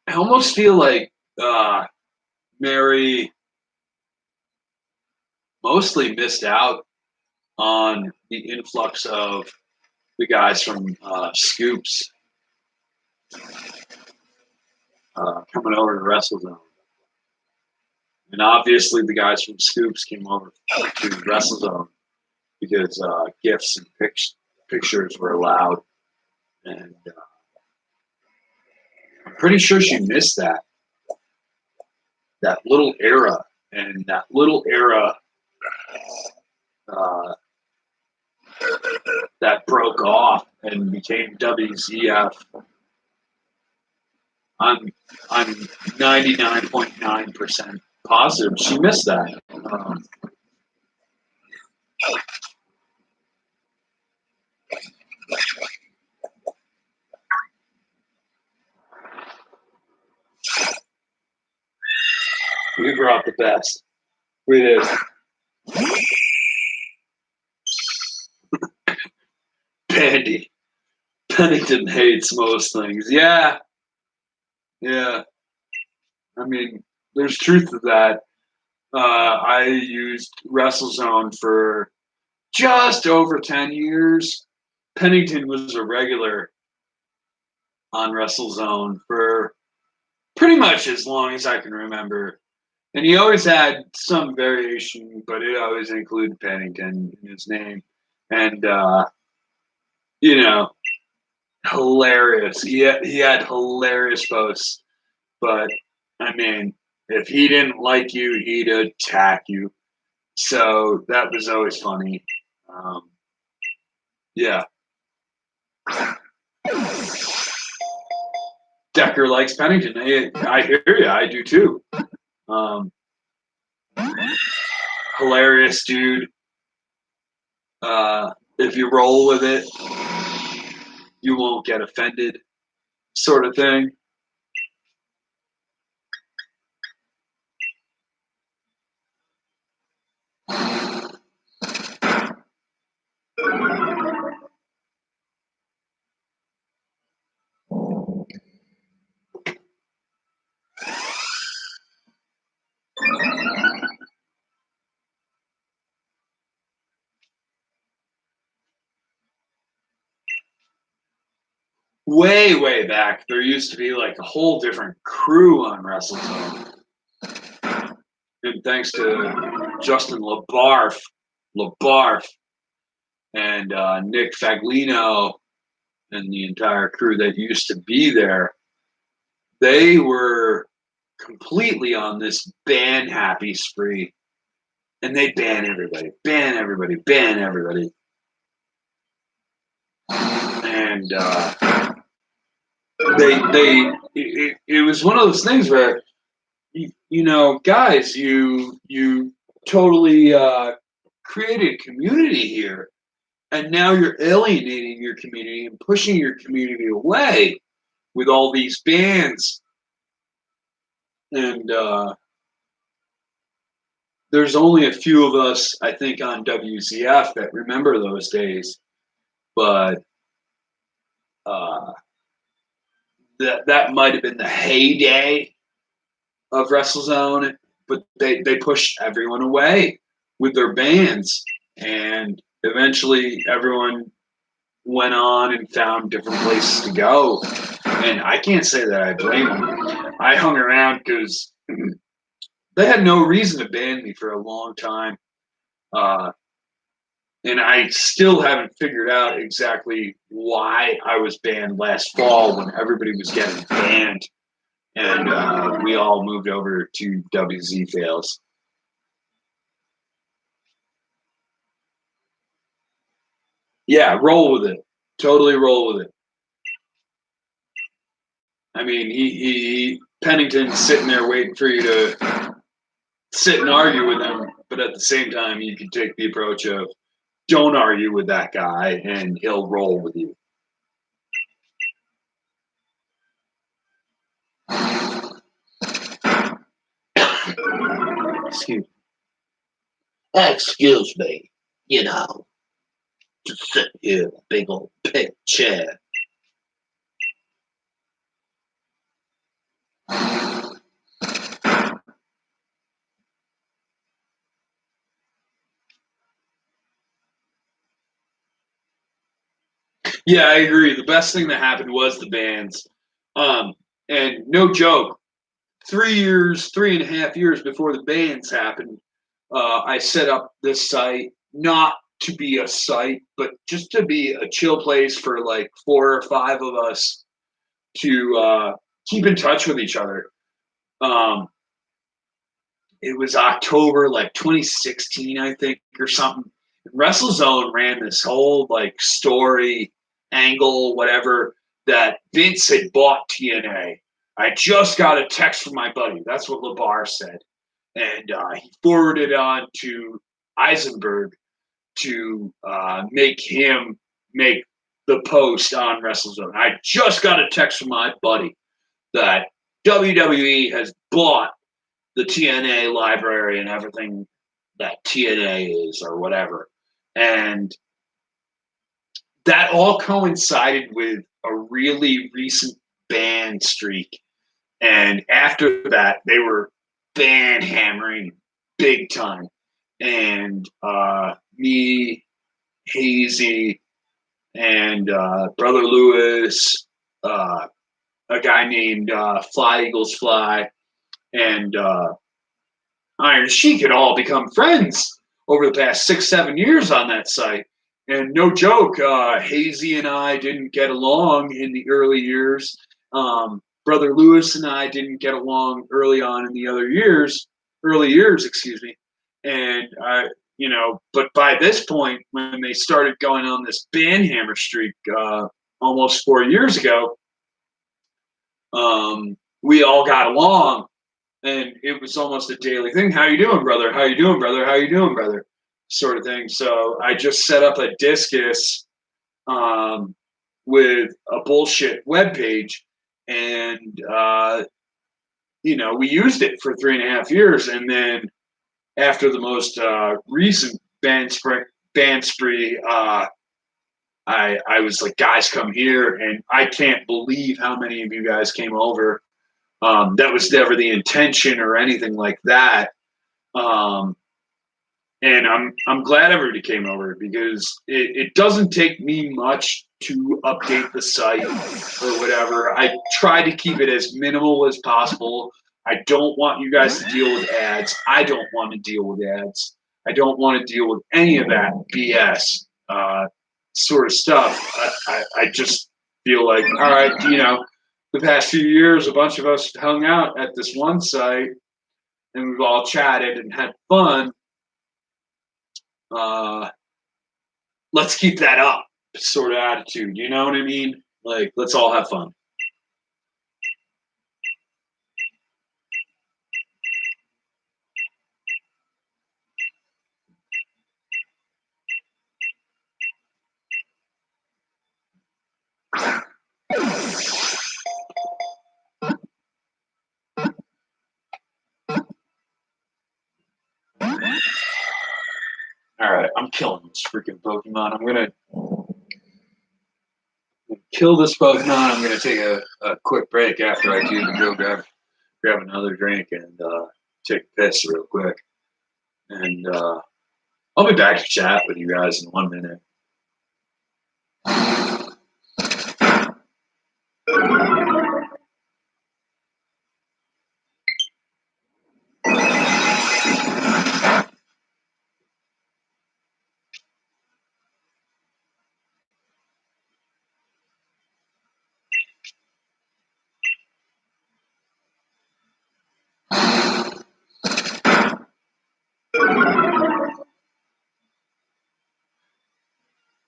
I almost feel like Mary mostly missed out on the influx of the guys from Scoops coming over to WrestleZone. And obviously the guys from Scoops came over to WrestleZone because gifts and pictures were allowed. And I'm pretty sure she missed that little era. And that little era that broke off and became WZF. I'm 99.9% positive she missed that. We brought the best. We did. Bandy. Pennington hates most things. Yeah. Yeah. I mean, there's truth to that. I used WrestleZone for just over 10 years. Pennington was a regular on WrestleZone for pretty much as long as I can remember. And he always had some variation, but it always included Pennington in his name. And, hilarious. He had hilarious posts. But, I mean, if he didn't like you, he'd attack you. So that was always funny. Yeah. Decker likes Pennington. I hear you. I do too. Hilarious dude. If you roll with it, you won't get offended, sort of thing. Way back, there used to be like a whole different crew on WrestleZone. And thanks to Justin LaBarf, and Nick Faglino and the entire crew that used to be there, they were completely on this ban happy spree. And they ban everybody. And it was one of those things where guys, you totally created community here, and now you're alienating your community and pushing your community away with all these bans. And there's only a few of us, I think, on WZF that remember those days, but that might have been the heyday of WrestleZone, but they pushed everyone away with their bans, and eventually everyone went on and found different places to go. And I can't say that I blame them. I hung around because they had no reason to ban me for a long time. And I still haven't figured out exactly why I was banned last fall when everybody was getting banned. And we all moved over to WZ Fails. Yeah, roll with it. Totally roll with it. I mean, he Pennington's sitting there waiting for you to sit and argue with him, but at the same time, you can take the approach of don't argue with that guy, and he'll roll with you. Excuse me, just sit here in a big old pit chair. Yeah, I agree. The best thing that happened was the bands. And no joke, 3 years, 3.5 years before the bands happened, I set up this site not to be a site, but just to be a chill place for like 4 or 5 of us to keep in touch with each other. Um, it was October like 2016, I think, or something. WrestleZone ran this whole like story angle, whatever, that Vince had bought TNA. I just got a text from my buddy. That's what LeBar said, and he forwarded on to Eisenberg to make him make the post on WrestleZone. I just got a text from my buddy that WWE has bought the TNA library and everything that TNA is or whatever. And that all coincided with a really recent ban streak. And after that, they were ban hammering big time. And me, Hazy, and Brother Lewis, a guy named Fly Eagles Fly, and Iron Sheik had all become friends over the past 6, 7 years on that site. And no joke, Hazy and I didn't get along in the early years. Brother Lewis and I didn't get along early on in the early years, excuse me. And but by this point, when they started going on this banhammer streak, almost 4 years ago, we all got along, and it was almost a daily thing. How you doing, brother? How you doing, brother? How you doing, brother? Sort of thing. So I just set up a discus with a bullshit webpage, and we used it for 3.5 years, and then after the most recent band spree, I was like, guys, come here, and I can't believe how many of you guys came over. That was never the intention or anything like that. And I'm glad everybody came over, because it doesn't take me much to update the site or whatever. I try to keep it as minimal as possible. I don't want you guys to deal with ads. I don't want to deal with ads. I don't want to deal with any of that BS sort of stuff. I just feel like, all right, the past few years, a bunch of us hung out at this one site, and we've all chatted and had fun. Let's keep that up, sort of attitude. You know what I mean? Like, let's all have fun. All right, I'm killing this freaking Pokemon. I'm gonna kill this Pokemon. I'm gonna take a quick break after I do, and go grab another drink and take a piss real quick. And I'll be back to chat with you guys in 1 minute.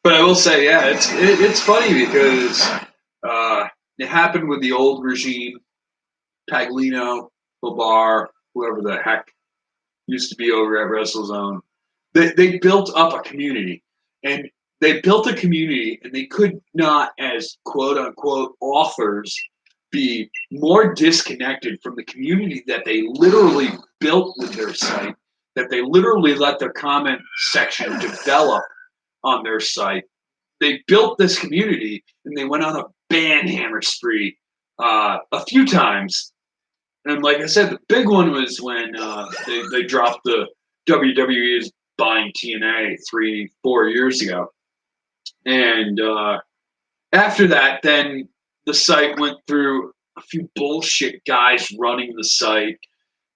But I will say, yeah, it's funny because it happened with the old regime, Paglino, Labar, whoever the heck used to be over at WrestleZone. They built up a community, and they built a community, and they could not, as quote unquote authors, be more disconnected from the community that they literally built with their site, that they literally let their comment section develop on their site. They built this community, and they went on a banhammer spree a few times. And like I said, the big one was when they dropped the WWE's buying TNA 3-4 years ago. And after that, then the site went through a few bullshit guys running the site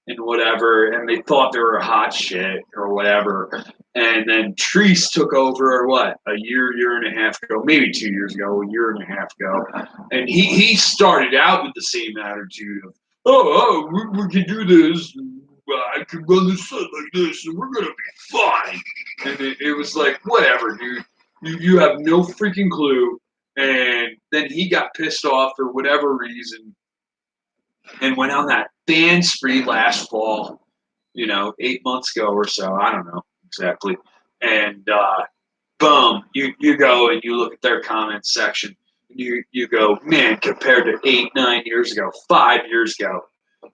and whatever, and they thought they were hot shit or whatever. And then Treese took over, or what, a year and a half ago, maybe 2 years ago, a year and a half ago. And he started out with the same attitude of, we can do this. I can run the site like this, and we're going to be fine. And it was like, whatever, dude. You have no freaking clue. And then he got pissed off for whatever reason and went on that ban spree last fall, 8 months ago or so. I don't know exactly. And boom, you go and you look at their comments section. And you go, man, compared to 8, 9 years ago, 5 years ago,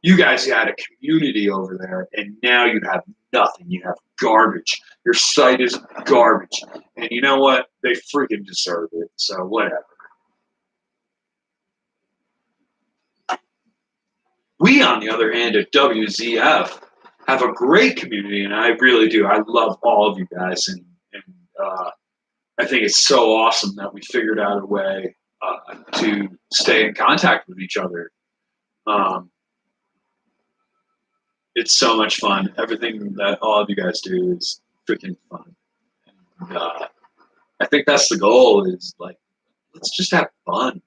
you guys had a community over there, and now you have nothing. You have garbage. Your site is garbage. And you know what? They freaking deserve it. So whatever. We, on the other hand, at WZF, have a great community, and I really do. I love all of you guys, and I think it's so awesome that we figured out a way to stay in contact with each other. It's so much fun. Everything that all of you guys do is freaking fun. And, I think that's the goal. Is like, let's just have fun,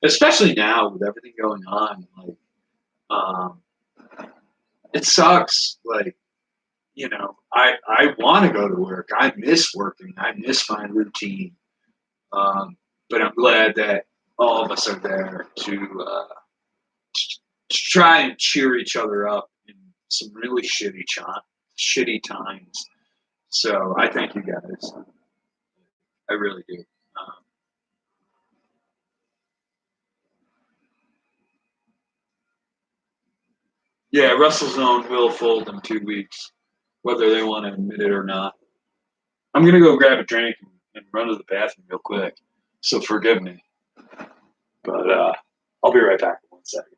Especially now with everything going on. Like, it sucks. Like, I want to go to work. I miss working. I miss my routine. But I'm glad that all of us are there to try and cheer each other up in some really shitty times. So I thank you guys. I really do. Yeah, WrestleZone will fold in 2 weeks, whether they want to admit it or not. I'm going to go grab a drink and run to the bathroom real quick. So forgive me. But I'll be right back in 1 second.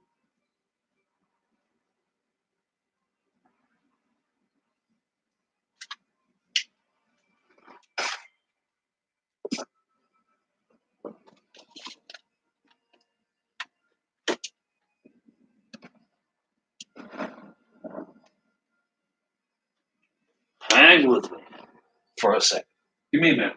Hang with me for a second. Give me a minute.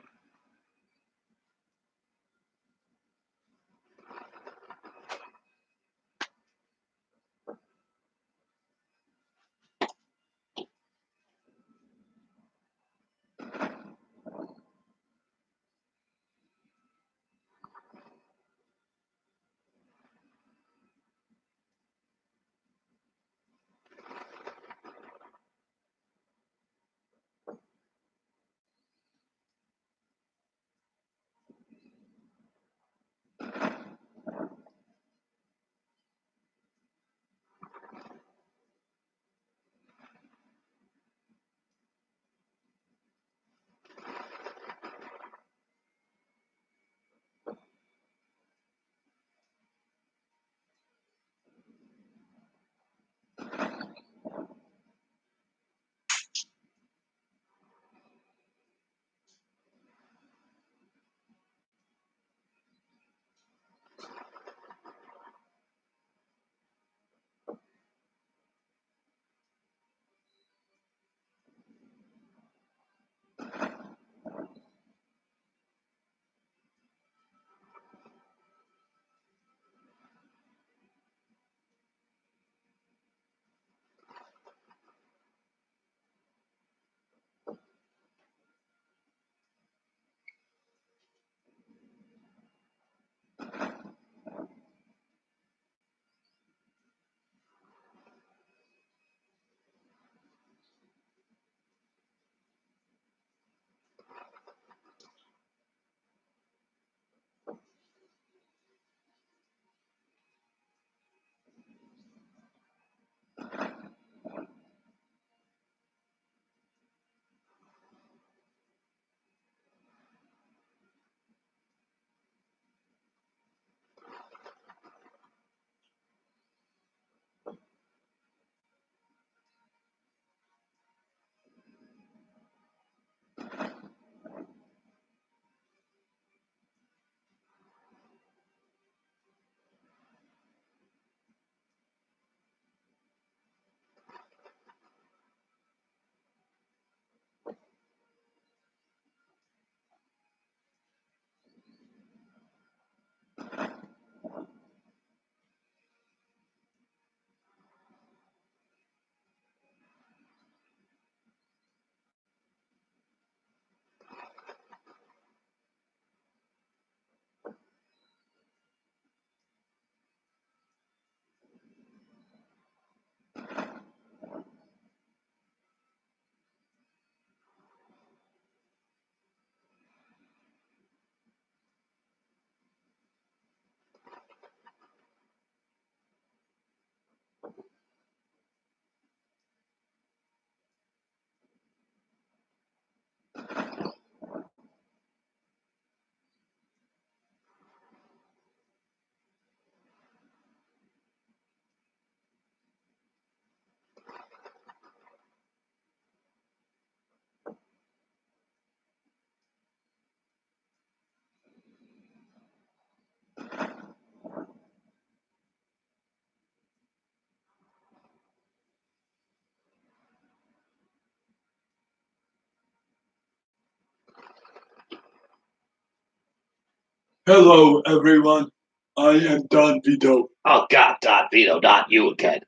Hello, everyone. I am Don Vito. Oh, God, Don Vito, not you again.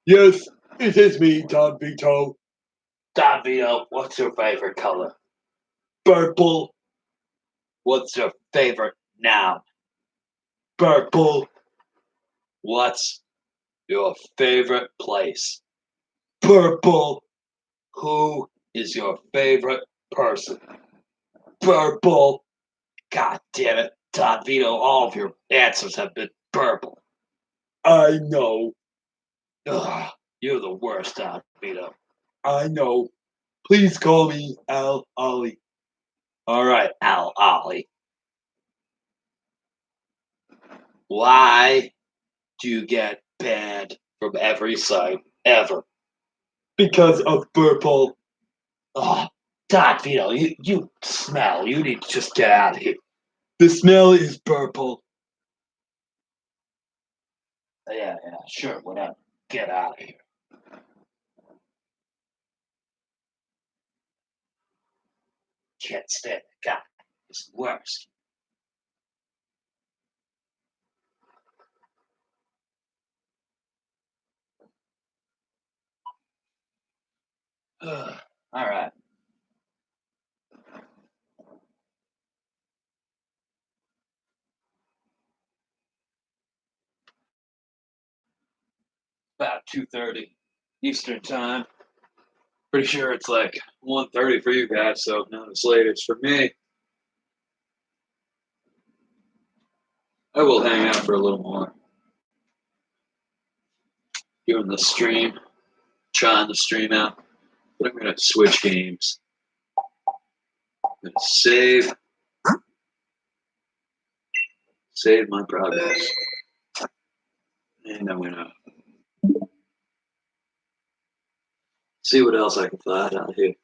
Yes, it is me, Don Vito. Don Vito, what's your favorite color? Purple, What's your favorite noun? purple, What's your favorite place? purple, Who is your favorite person? purple. God damn it, Don Vito, all of your answers have been purple. I know, Ugh, you're the worst, Don Vito. I know. Please call me Al Ollie. All right, Al Ollie. Why do you get banned from every site ever? Because of purple. Oh, Don Vito, you smell. You need to just get out of here. The smell is purple. Yeah, sure, whatever. Get out of here. Can't stand the guy. It's the worst. All right. About 2:30 Eastern time. Pretty sure it's like 1:30 for you guys, so not as late as for me. I will hang out for a little more. Doing the stream, trying the stream out. But I'm gonna switch games. I'm gonna save my progress. And I'm gonna see what else I can find out here.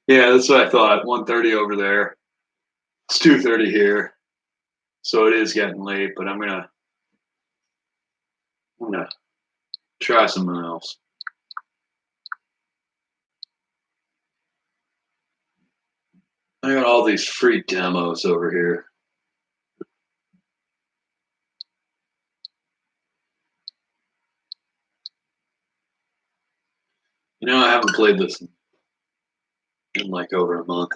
Yeah, that's what I thought. 1:30 over there. It's 2:30 here. So it is getting late, but I'm gonna try something else. I got all these free demos over here. You know, I haven't played this in like over a month.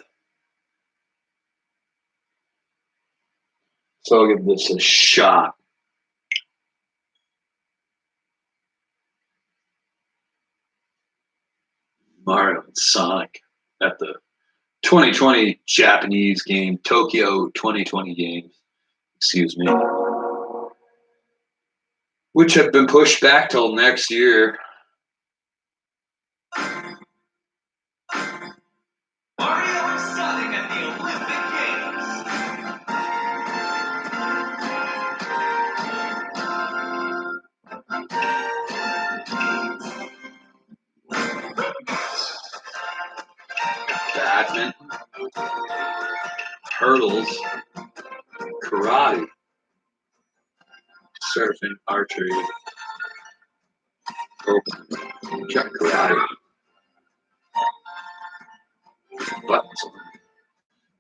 So I'll give this a shot. Mario and Sonic at the 2020 Japanese game, Tokyo 2020 games, excuse me, which have been pushed back till next year. Mario and Sonic at the Olympic Badminton, hurdles, karate, surfing, archery, open, check karate, buttons. I'm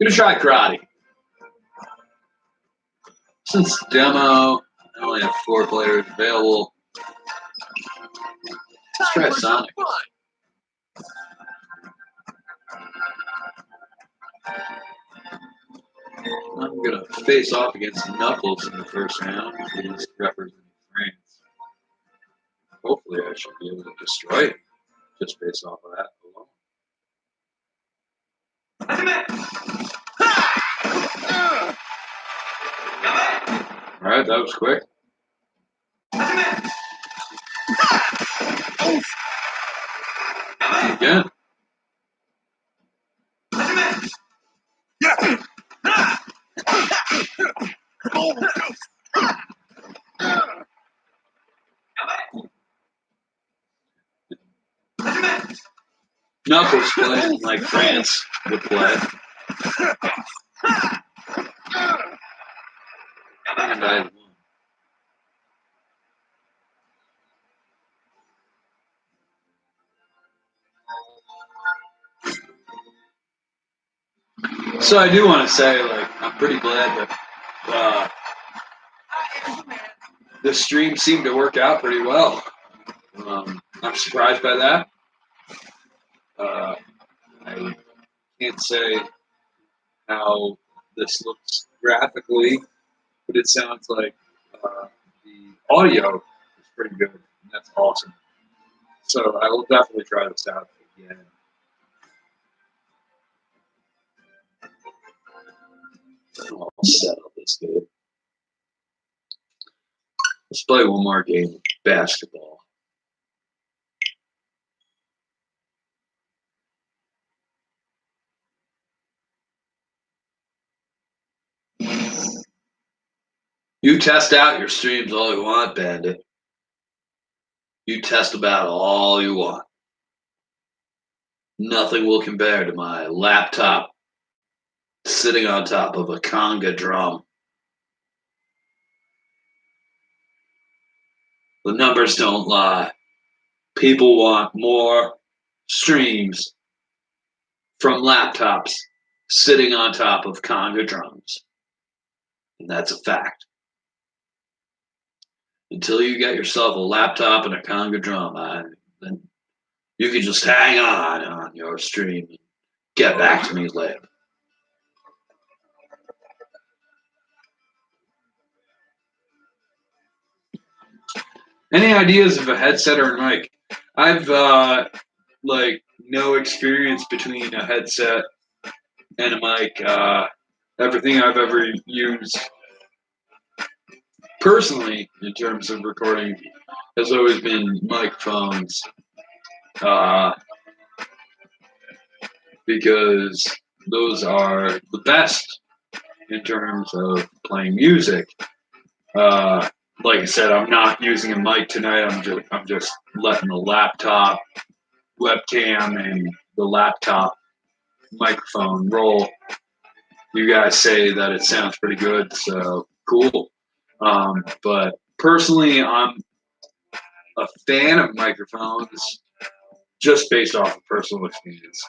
gonna try karate. Since demo, I only have 4 players available. Let's try Sonic. I'm gonna face off against Knuckles in the first round. He's representing France. Hopefully, I should be able to destroy him just based off of that alone. All right, that was quick. Again. Knuckles playing like France would play. And I won. So I do want to say, like, I'm pretty glad that the stream seemed to work out pretty well. I'm surprised by that. I can't say how this looks graphically, but it sounds like the audio is pretty good, and that's awesome. So I will definitely try this out again. I'll settle this dude. Let's play one more game of basketball. You test out your streams all you want, Bandit. You test about all you want. Nothing will compare to my laptop sitting on top of a conga drum. The numbers don't lie. People want more streams from laptops sitting on top of conga drums. And that's a fact. Until you get yourself a laptop and a conga drum, then you can just hang on your stream and get back to me later. Any ideas of a headset or a mic? I've like no experience between a headset and a mic. Everything I've ever used personally in terms of recording has always been microphones, because those are the best in terms of playing music. Like I said, I'm not using a mic tonight. I'm just letting the laptop webcam and the laptop microphone roll. You guys say that it sounds pretty good, so cool. But personally, I'm a fan of microphones just based off of personal experience.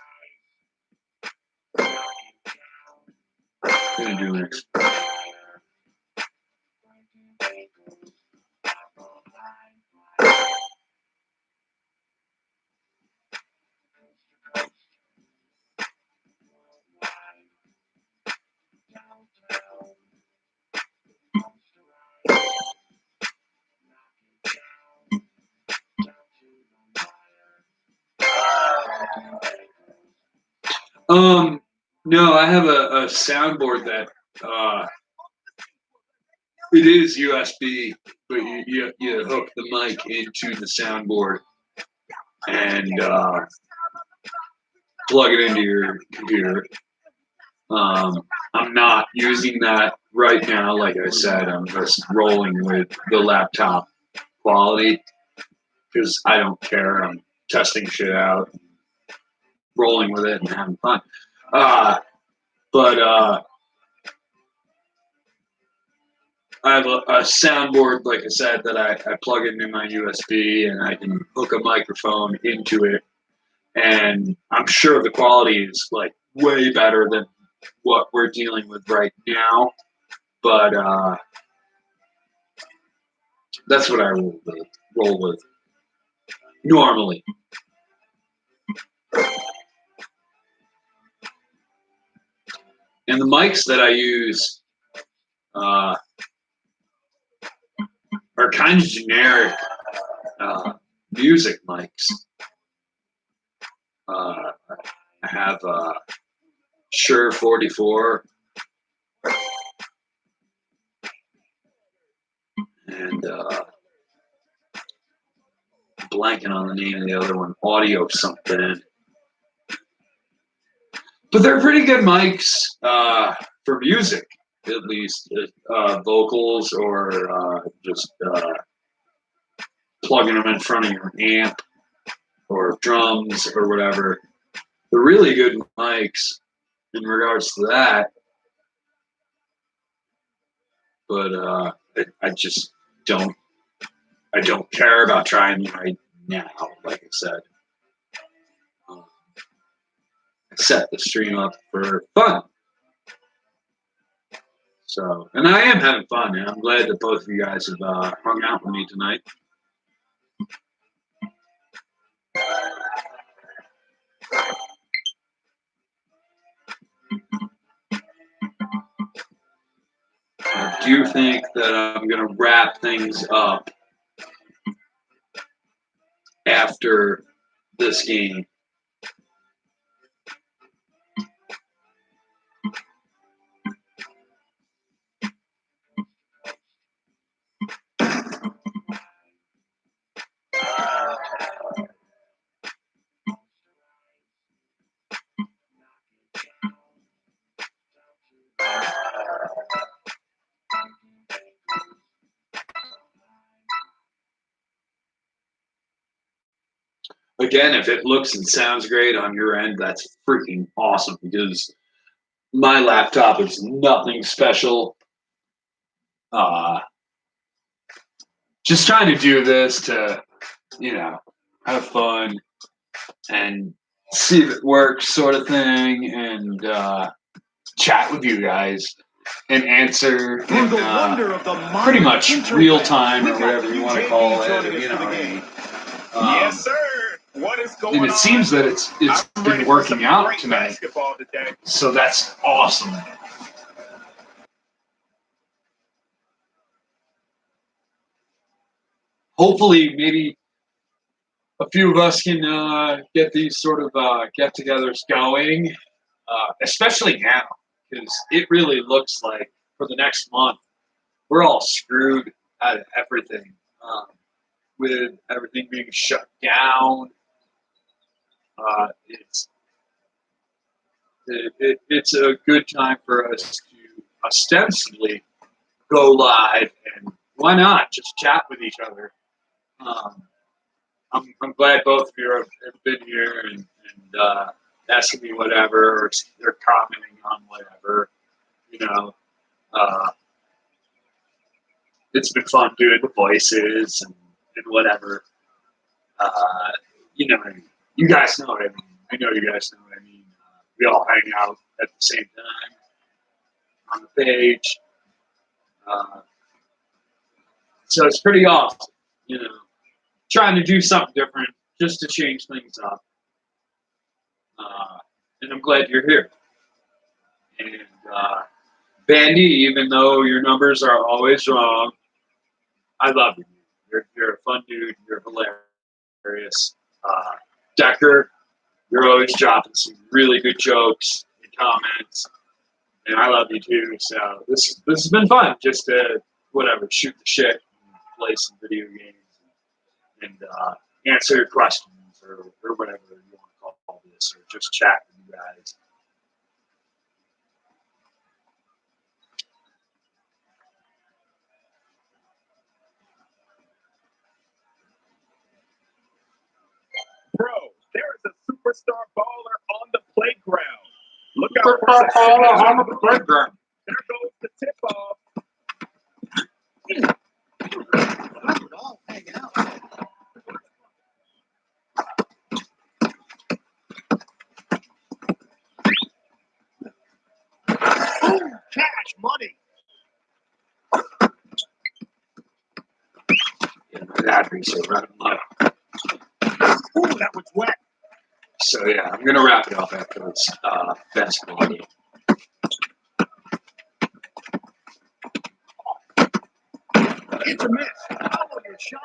I'm gonna do next. No, I have a soundboard that it is USB, but you hook the mic into the soundboard and plug it into your computer. I'm not using that right now. Like I said, I'm just rolling with the laptop quality because I don't care. I'm testing shit out, rolling with it, and having fun. But I have a soundboard, like I said, that I plug into my USB, and I can hook a microphone into it. And I'm sure the quality is like way better than what we're dealing with right now. But that's what I roll with normally. And the mics that I use are kind of generic music mics. I have Shure 44 and blanking on the name of the other one, Audio something. But they're pretty good mics for music, at least vocals or just plugging them in front of your amp or drums or whatever. They're really good mics in regards to that. But I just don't care about trying right now, like I said. I set the stream up for fun. So, and I am having fun, and I'm glad that both of you guys have hung out with me tonight. I do think that I'm going to wrap things up after this game. Again, if it looks and sounds great on your end, that's freaking awesome because my laptop is nothing special. Just trying to do this to, have fun and see if it works, sort of thing, and chat with you guys and answer Through the in, wonder of the pretty modern much interweb, real time or we've got whatever you want to UJB call it. joining us You for know the what I game. mean? Yes, sir. What is going on? And it seems that it's I'm ready been for working some out great tonight, basketball today. so that's awesome. Hopefully, maybe a few of us can get these sort of get-togethers going, especially now, because it really looks like for the next month we're all screwed out of everything, with everything being shut down. It's a good time for us to ostensibly go live, and why not just chat with each other. I'm glad both of you have been here and asking me whatever, or they're commenting on whatever. Uh, it's been fun doing the voices and whatever. What I mean. You guys know what I mean. I know you guys know what I mean. We all hang out at the same time on the page. So it's pretty awesome, trying to do something different just to change things up. And I'm glad you're here. And Bandy, even though your numbers are always wrong, I love you. You're a fun dude. You're hilarious. Decker, you're always dropping some really good jokes and comments, and I love you too. So this has been fun. Just to shoot the shit, and play some video games, and answer your questions or whatever you want to call this, or just chat with you guys. Bro, there is a superstar baller on the playground. Look out for some On the playground. There goes the tip-off. We're all hanging out. Boom, cash money. Yeah, my batteries are running low. Ooh, that was wet. So yeah, I'm gonna wrap it up after this basketball game. It's a miss. Follow your shot.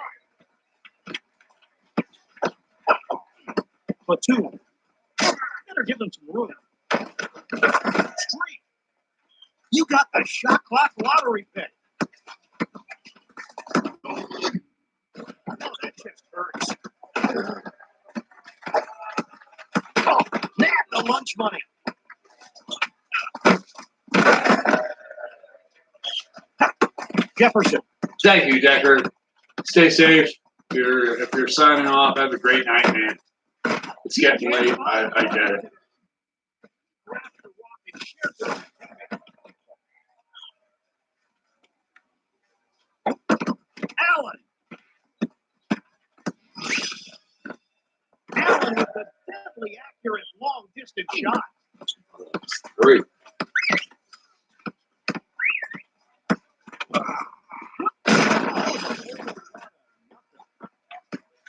Platoon. Better give them some room. Street. You got the shot clock lottery pick. Oh, that just hurts. Oh, nab the lunch money. Jefferson. Thank you, Decker. Stay safe. If you're signing off, have a great night, man. It's getting late. I get it. Allen. Allen with the deadly accurate long distance shot. 3.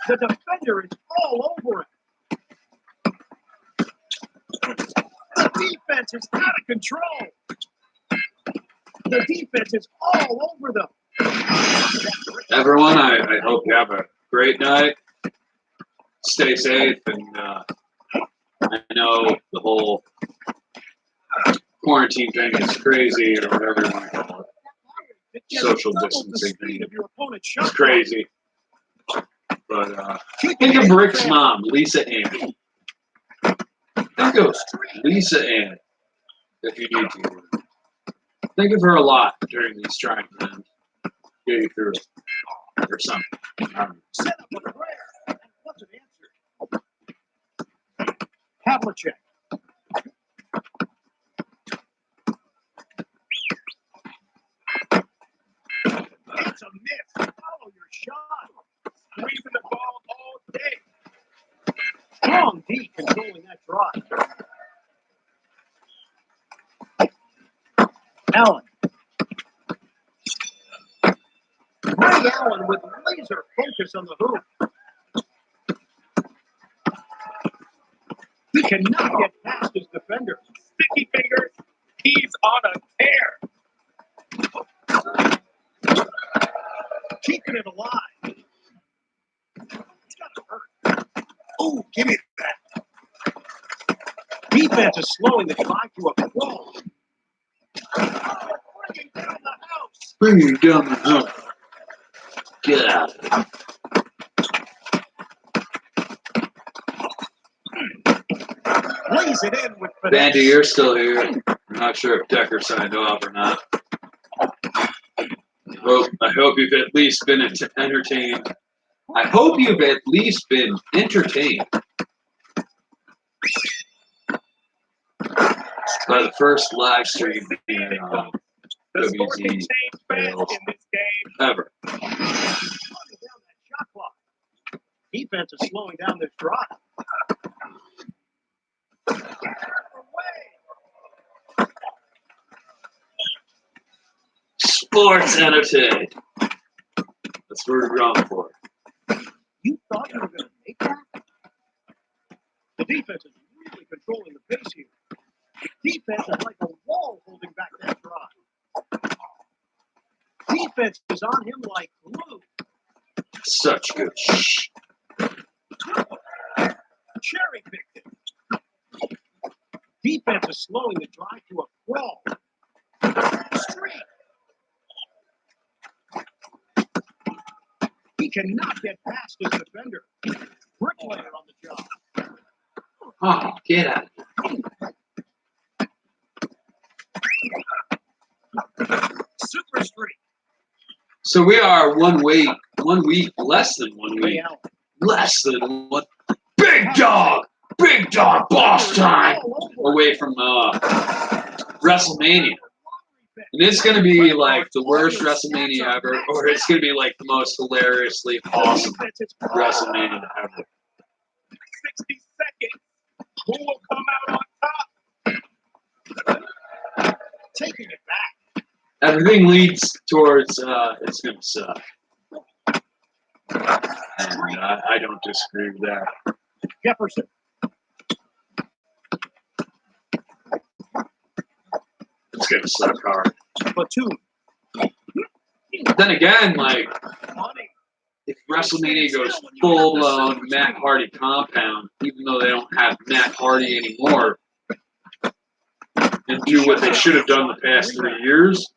The defender is all over him. The defense is out of control. The defense is all over them. Everyone, I hope you have a great night. Stay safe, and I know the whole quarantine thing is crazy, or whatever you want to call it. Social distancing thing. It's crazy. But think of Rick's mom, Lisa Ann. Think of Lisa Ann, if you need to. Think of her a lot during these trying times. Get you through it. Or something. Set up a prayer. And it wasn't answered. Havlicek. It's a miss. Follow your shot. Squeezing the ball all day. Strong D controlling that drive. Allen. Ray Allen with laser focus on the hoop. He cannot get past his defender. Sticky fingers. He's on a tear. Keeping it alive. It's got to hurt. Oh, give me that. Defense is slowing the drive to a crawl. Bringing down the house. Bring you down the house. Get out. Lays it in with finesse. Bandy, you're still here. I'm not sure if Decker signed off or not. I hope you've at least been entertained. I hope you've at least been entertained by the first live stream in The score can WZ change fast in this game. ever. Slowing down that shot clock. Defense is slowing down this drive. Sports entertained. That's what we're going for. You thought you were going to make that? The defense is really controlling the pace here. Defense is like a wall holding back that drive. Defense is on him like glue. Such good shh. Cherry picked it. Defense is slowing the drive to a crawl. Streak. He cannot get past his defender. Bricklayer on the job. Oh, get out. Super streak. So we are 1 week, less than 1 Ray week, Allen. less than one. Big dog, boss time away from WrestleMania. And it's going to be like the worst WrestleMania ever, or it's going to be like the most hilariously awesome WrestleMania ever. 60 seconds. Who will come out on top? Taking it back. Everything leads towards it's going to suck. And I don't disagree with that. Jefferson. It's going to suck hard. Platoon. Then again, like, Money. if WrestleMania goes full-blown Matt Hardy compound, even though they don't have Matt Hardy anymore, and do what they should have done the past 3 years,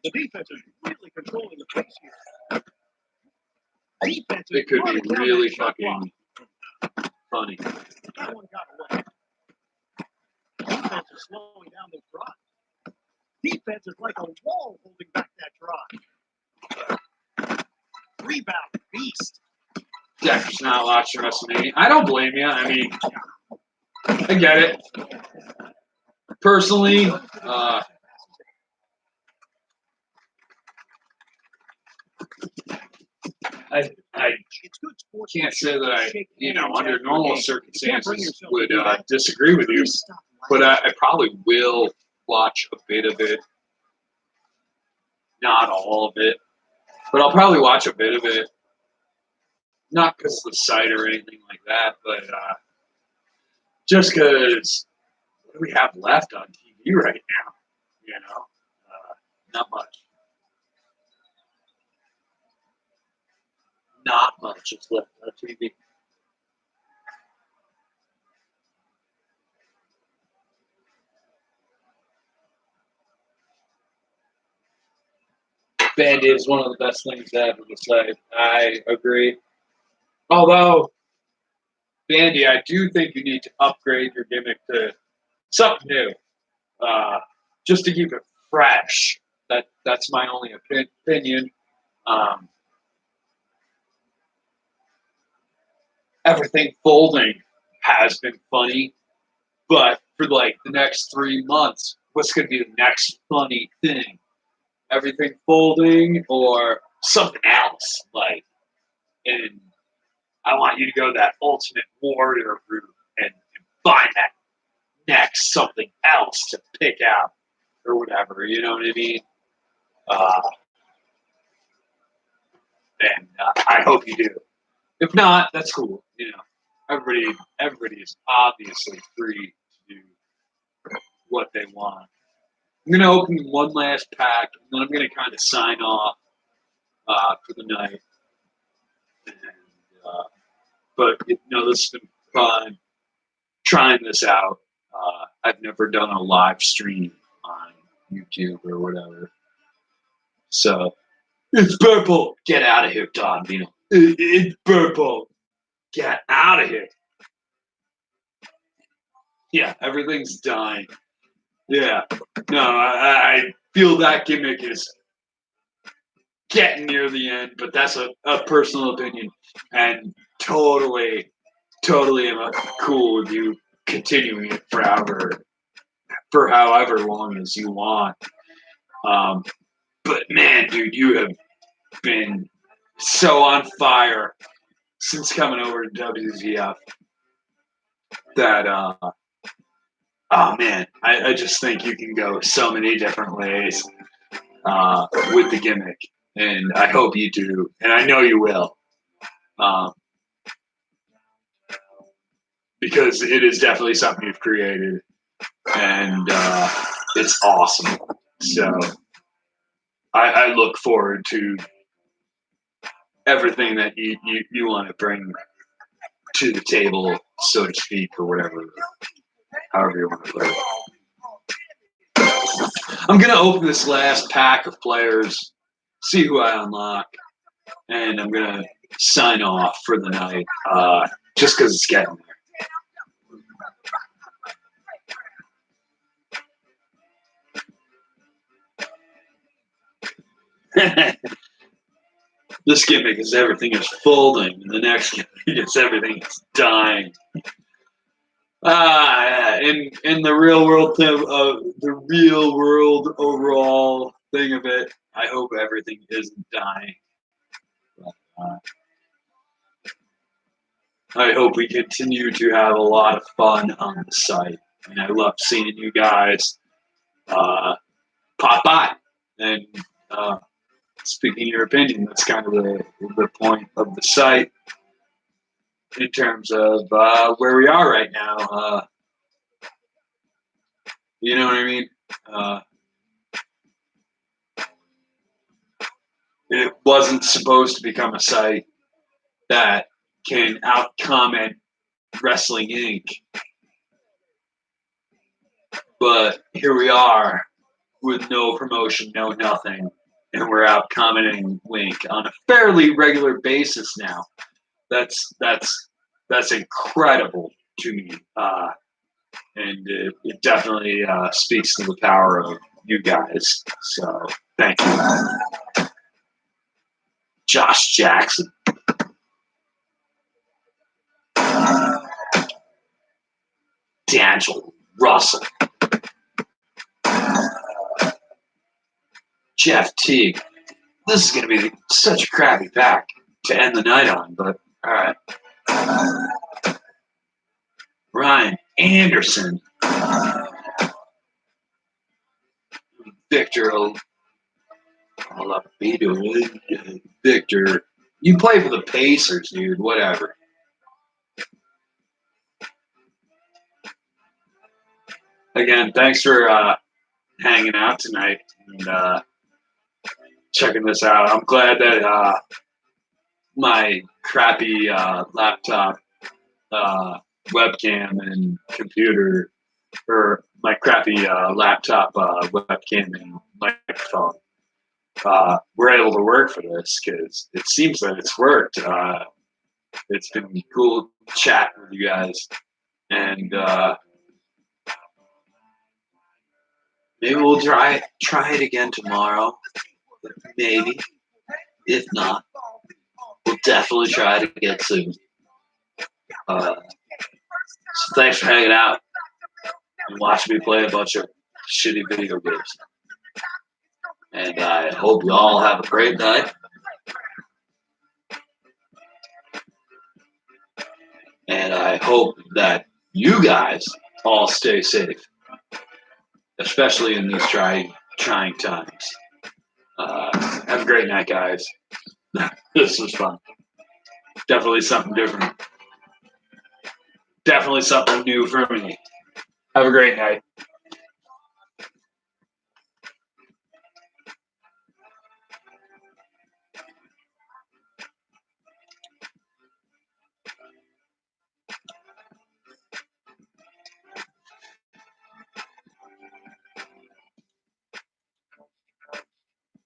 The defense is really controlling the pace here. Defense is it could running be down really that shot clock. fucking funny. That one got away. Defense is slowing down this drive. Defense is like a wall holding back that drive. Rebound beast. Decker's not watching WrestleMania. I don't blame you. I mean, I get it. Personally, I It's good sports. can't say that I, under normal circumstances would disagree disagree with you, but I probably will watch a bit of it. Not all of it, but I'll probably watch a bit of it. not because of the site or anything like that, but just because what do we have left on TV right now? You know, not much. Not much is left on TV. Band-Aid is one of the best things to have on the site. I agree. Although, Bandy, I do think you need to upgrade your gimmick to something new, just to keep it fresh. That's my only opinion. Um, Everything folding has been funny, but for like the next 3 months, what's going to be the next funny thing? Everything folding or something else? Like, and I want you to go that Ultimate Warrior route and find that next something else to pick out or whatever. You know what I mean? And I hope you do. If not, that's cool. You know, everybody is obviously free to do what they want. I'm gonna open one last pack, and then I'm gonna kind of sign off for the night. And, but you know, this has been fun trying this out. I've never done a live stream on YouTube or whatever, so it's purple. Get out of here, Don. You know, it's purple. Get out of here. Yeah, everything's dying. Yeah, no, I feel that gimmick is getting near the end, but that's a personal opinion, and totally am cool with you continuing it forever, for however long as you want. But man, dude, you have been so on fire since coming over to WZF that oh man, I just think you can go so many different ways with the gimmick, and I hope you do, and I know you will, because it is definitely something you've created, and it's awesome. So I look forward to everything that you want to bring to the table, so to speak, or whatever, however you want to put it. I'm gonna open this last pack of players, see who I unlock, and I'm gonna sign off for the night, just because it's getting there. This gimmick is everything is folding, and the next gimmick is everything is dying. In the real world the real world overall thing of it, I hope everything isn't dying. I hope we continue to have a lot of fun on the site, and I love seeing you guys pop by and speaking your opinion. That's kind of the point of the site in terms of where we are right now. You know what I mean? It wasn't supposed to become a site that can out-comment Wrestling Inc. But here we are with no promotion, no nothing, and we're out-commenting Wink on a fairly regular basis now. That's incredible to me, and it definitely speaks to the power of you guys. So thank you, Josh Jackson. D'Angelo Russell, Jeff Teague. This is going to be such a crappy pack to end the night on, but all right. Ryan Anderson, Victor Oladipo, Victor You play for the Pacers, dude. Whatever. Again, thanks for hanging out tonight and checking this out. I'm glad that my crappy laptop webcam and computer, or my crappy laptop webcam and microphone, we're able to work for this because it seems that it's worked. It's been cool chatting with you guys, and maybe we'll try it again tomorrow. Maybe. If not, we'll definitely try it again soon. So thanks for hanging out and watching me play a bunch of shitty video games. And I hope you all have a great night. And I hope that you guys all stay safe, especially in these trying times. Have a great night, guys. This was fun. Definitely something different. Definitely something new for me. Have a great night.